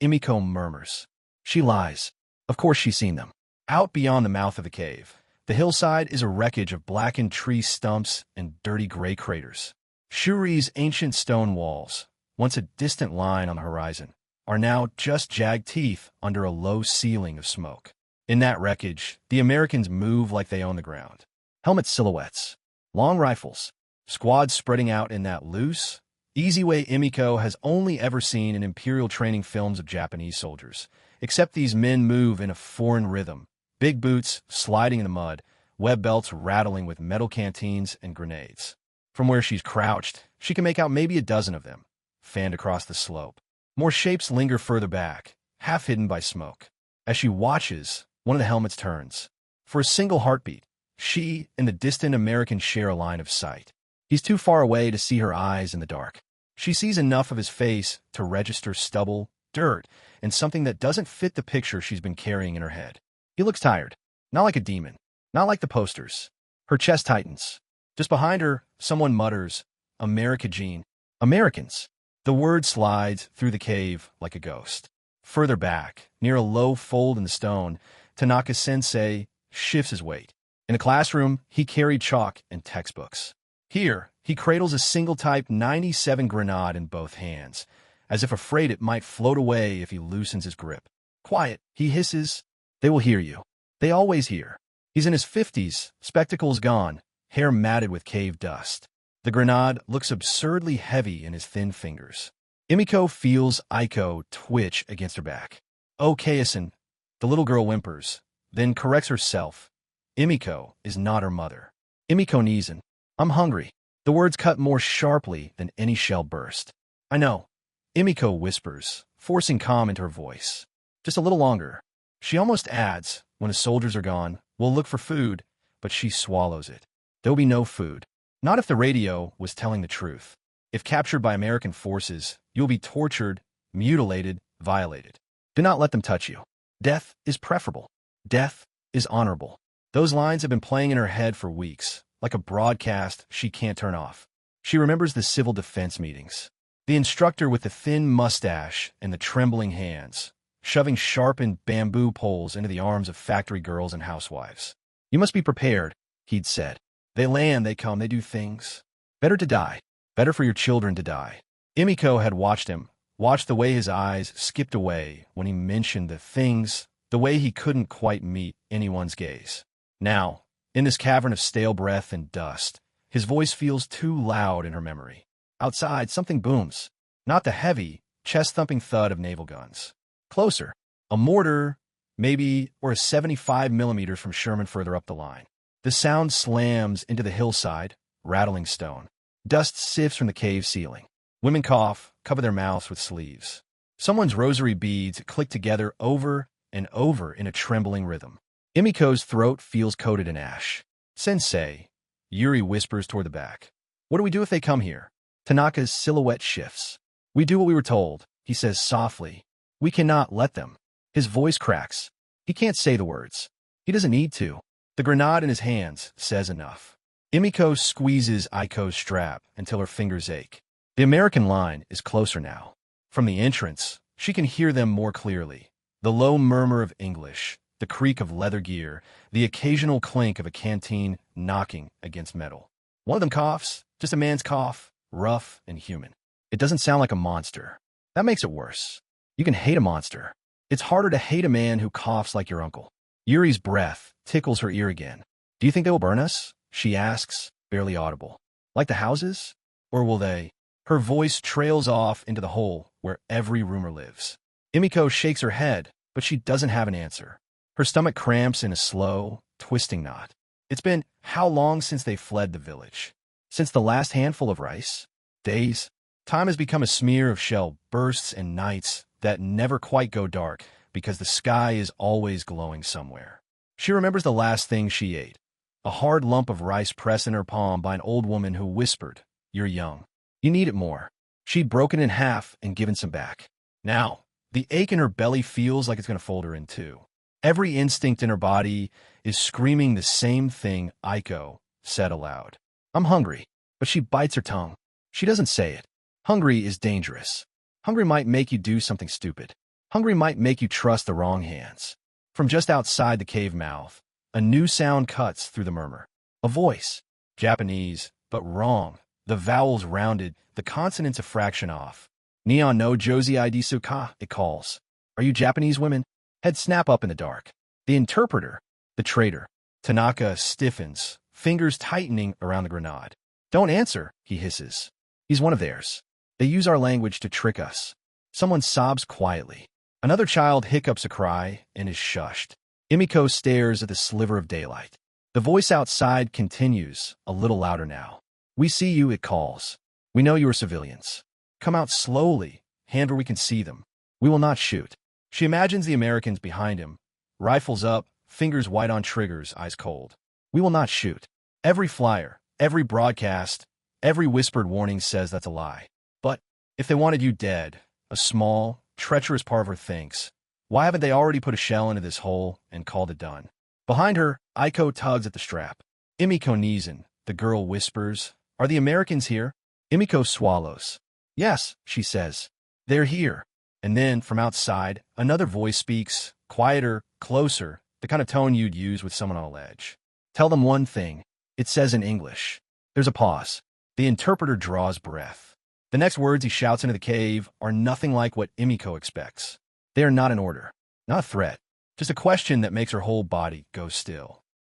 Emiko murmurs. She lies. Of course she's seen them. Out beyond the mouth of the cave, the hillside is a wreckage of blackened tree stumps and dirty gray craters. Shuri's ancient stone walls, once a distant line on the horizon, are now just jagged teeth under a low ceiling of smoke. In that wreckage, the Americans move like they own the ground. Helmet silhouettes, long rifles, squads spreading out in that loose, easy way Emiko has only ever seen in Imperial training films of Japanese soldiers. Except these men move in a foreign rhythm, big boots sliding in the mud, web belts rattling with metal canteens and grenades. From where she's crouched, she can make out maybe a dozen of them, fanned across the slope. More shapes linger further back, half hidden by smoke. As she watches, one of the helmets turns. For a single heartbeat, she and the distant American share a line of sight. He's too far away to see her eyes in the dark. She sees enough of his face to register stubble, dirt, and something that doesn't fit the picture she's been carrying in her head. He looks tired, not like a demon, not like the posters. Her chest tightens. Just behind her, someone mutters, America, Jean. Americans. The word slides through the cave like a ghost. Further back, near a low fold in the stone, Tanaka-sensei shifts his weight. In a classroom, he carried chalk and textbooks. Here, he cradles a single Type 97 grenade in both hands, as if afraid it might float away if he loosens his grip. Quiet, he hisses. They will hear you. They always hear. He's in his 50s, spectacles gone, hair matted with cave dust. The grenade looks absurdly heavy in his thin fingers. Emiko feels Aiko twitch against her back. Oh, Kaisen, the little girl whimpers, then corrects herself. Emiko is not her mother. Emiko Nizen. I'm hungry. The words cut more sharply than any shell burst. I know. Emiko whispers, forcing calm into her voice. Just a little longer. She almost adds, when the soldiers are gone, we'll look for food, but she swallows it. There'll be no food. Not if the radio was telling the truth. If captured by American forces, you'll be tortured, mutilated, violated. Do not let them touch you. Death is preferable. Death is honorable. Those lines have been playing in her head for weeks, like a broadcast she can't turn off. She remembers the civil defense meetings. The instructor with the thin mustache and the trembling hands, shoving sharpened bamboo poles into the arms of factory girls and housewives. You must be prepared, he'd said. They land, they come, they do things. Better to die. Better for your children to die. Emiko had watched him, watched the way his eyes skipped away when he mentioned the things, the way he couldn't quite meet anyone's gaze. Now, in this cavern of stale breath and dust, his voice feels too loud in her memory. Outside, something booms. Not the heavy, chest-thumping thud of naval guns. Closer. A mortar, maybe, or a 75 millimeters from Sherman further up the line. The sound slams into the hillside, rattling stone. Dust sifts from the cave ceiling. Women cough, cover their mouths with sleeves. Someone's rosary beads click together over and over in a trembling rhythm. Emiko's throat feels coated in ash. Sensei, Yuri whispers toward the back. What do we do if they come here? Tanaka's silhouette shifts. We do what we were told, he says softly. We cannot let them. His voice cracks. He can't say the words. He doesn't need to. The grenade in his hands says enough. Emiko squeezes Aiko's strap until her fingers ache. The American line is closer now. From the entrance, she can hear them more clearly. The low murmur of English, the creak of leather gear, the occasional clink of a canteen knocking against metal. One of them coughs, just a man's cough, rough and human. It doesn't sound like a monster. That makes it worse. You can hate a monster. It's harder to hate a man who coughs like your uncle. Yuri's breath tickles her ear again. Do you think they will burn us? She asks, barely audible. Like the houses? Or will they? Her voice trails off into the hole where every rumor lives. Emiko shakes her head, but she doesn't have an answer. Her stomach cramps in a slow, twisting knot. It's been how long since they fled the village? Since the last handful of rice? Days? Time has become a smear of shell bursts and nights that never quite go dark because the sky is always glowing somewhere. She remembers the last thing she ate. A hard lump of rice pressed in her palm by an old woman who whispered, "You're young. You need it more." She'd broken in half and given some back. Now, the ache in her belly feels like it's going to fold her in two. Every instinct in her body is screaming the same thing Aiko said aloud. "I'm hungry." But she bites her tongue. She doesn't say it. Hungry is dangerous. Hungry might make you do something stupid. Hungry might make you trust the wrong hands. From just outside the cave mouth, a new sound cuts through the murmur. A voice. Japanese, but wrong. The vowels rounded, the consonants a fraction off. "Neon no Josie Idisu ka," it calls. "Are you Japanese women?" Heads snap up in the dark. The interpreter, the traitor. Tanaka stiffens, fingers tightening around the grenade. "Don't answer," he hisses. "He's one of theirs. They use our language to trick us." Someone sobs quietly. Another child hiccups a cry and is shushed. Emiko stares at the sliver of daylight. The voice outside continues, a little louder now. "We see you," it calls. "We know you are civilians. Come out slowly, hand where we can see them. We will not shoot." She imagines the Americans behind him, rifles up, fingers white on triggers, eyes cold. "We will not shoot." Every flyer, every broadcast, every whispered warning says that's a lie. But if they wanted you dead, a small, treacherous part of her thinks, why haven't they already put a shell into this hole and called it done? Behind her, Aiko tugs at the strap. "Emiko Nizan," the girl whispers. "Are the Americans here?" Emiko swallows. "Yes," she says. "They're here." And then, from outside, another voice speaks, quieter, closer, the kind of tone you'd use with someone on a ledge. "Tell them one thing," it says in English. There's a pause. The interpreter draws breath. The next words he shouts into the cave are nothing like what Emiko expects. They are not an order, not a threat, just a question that makes her whole body go still.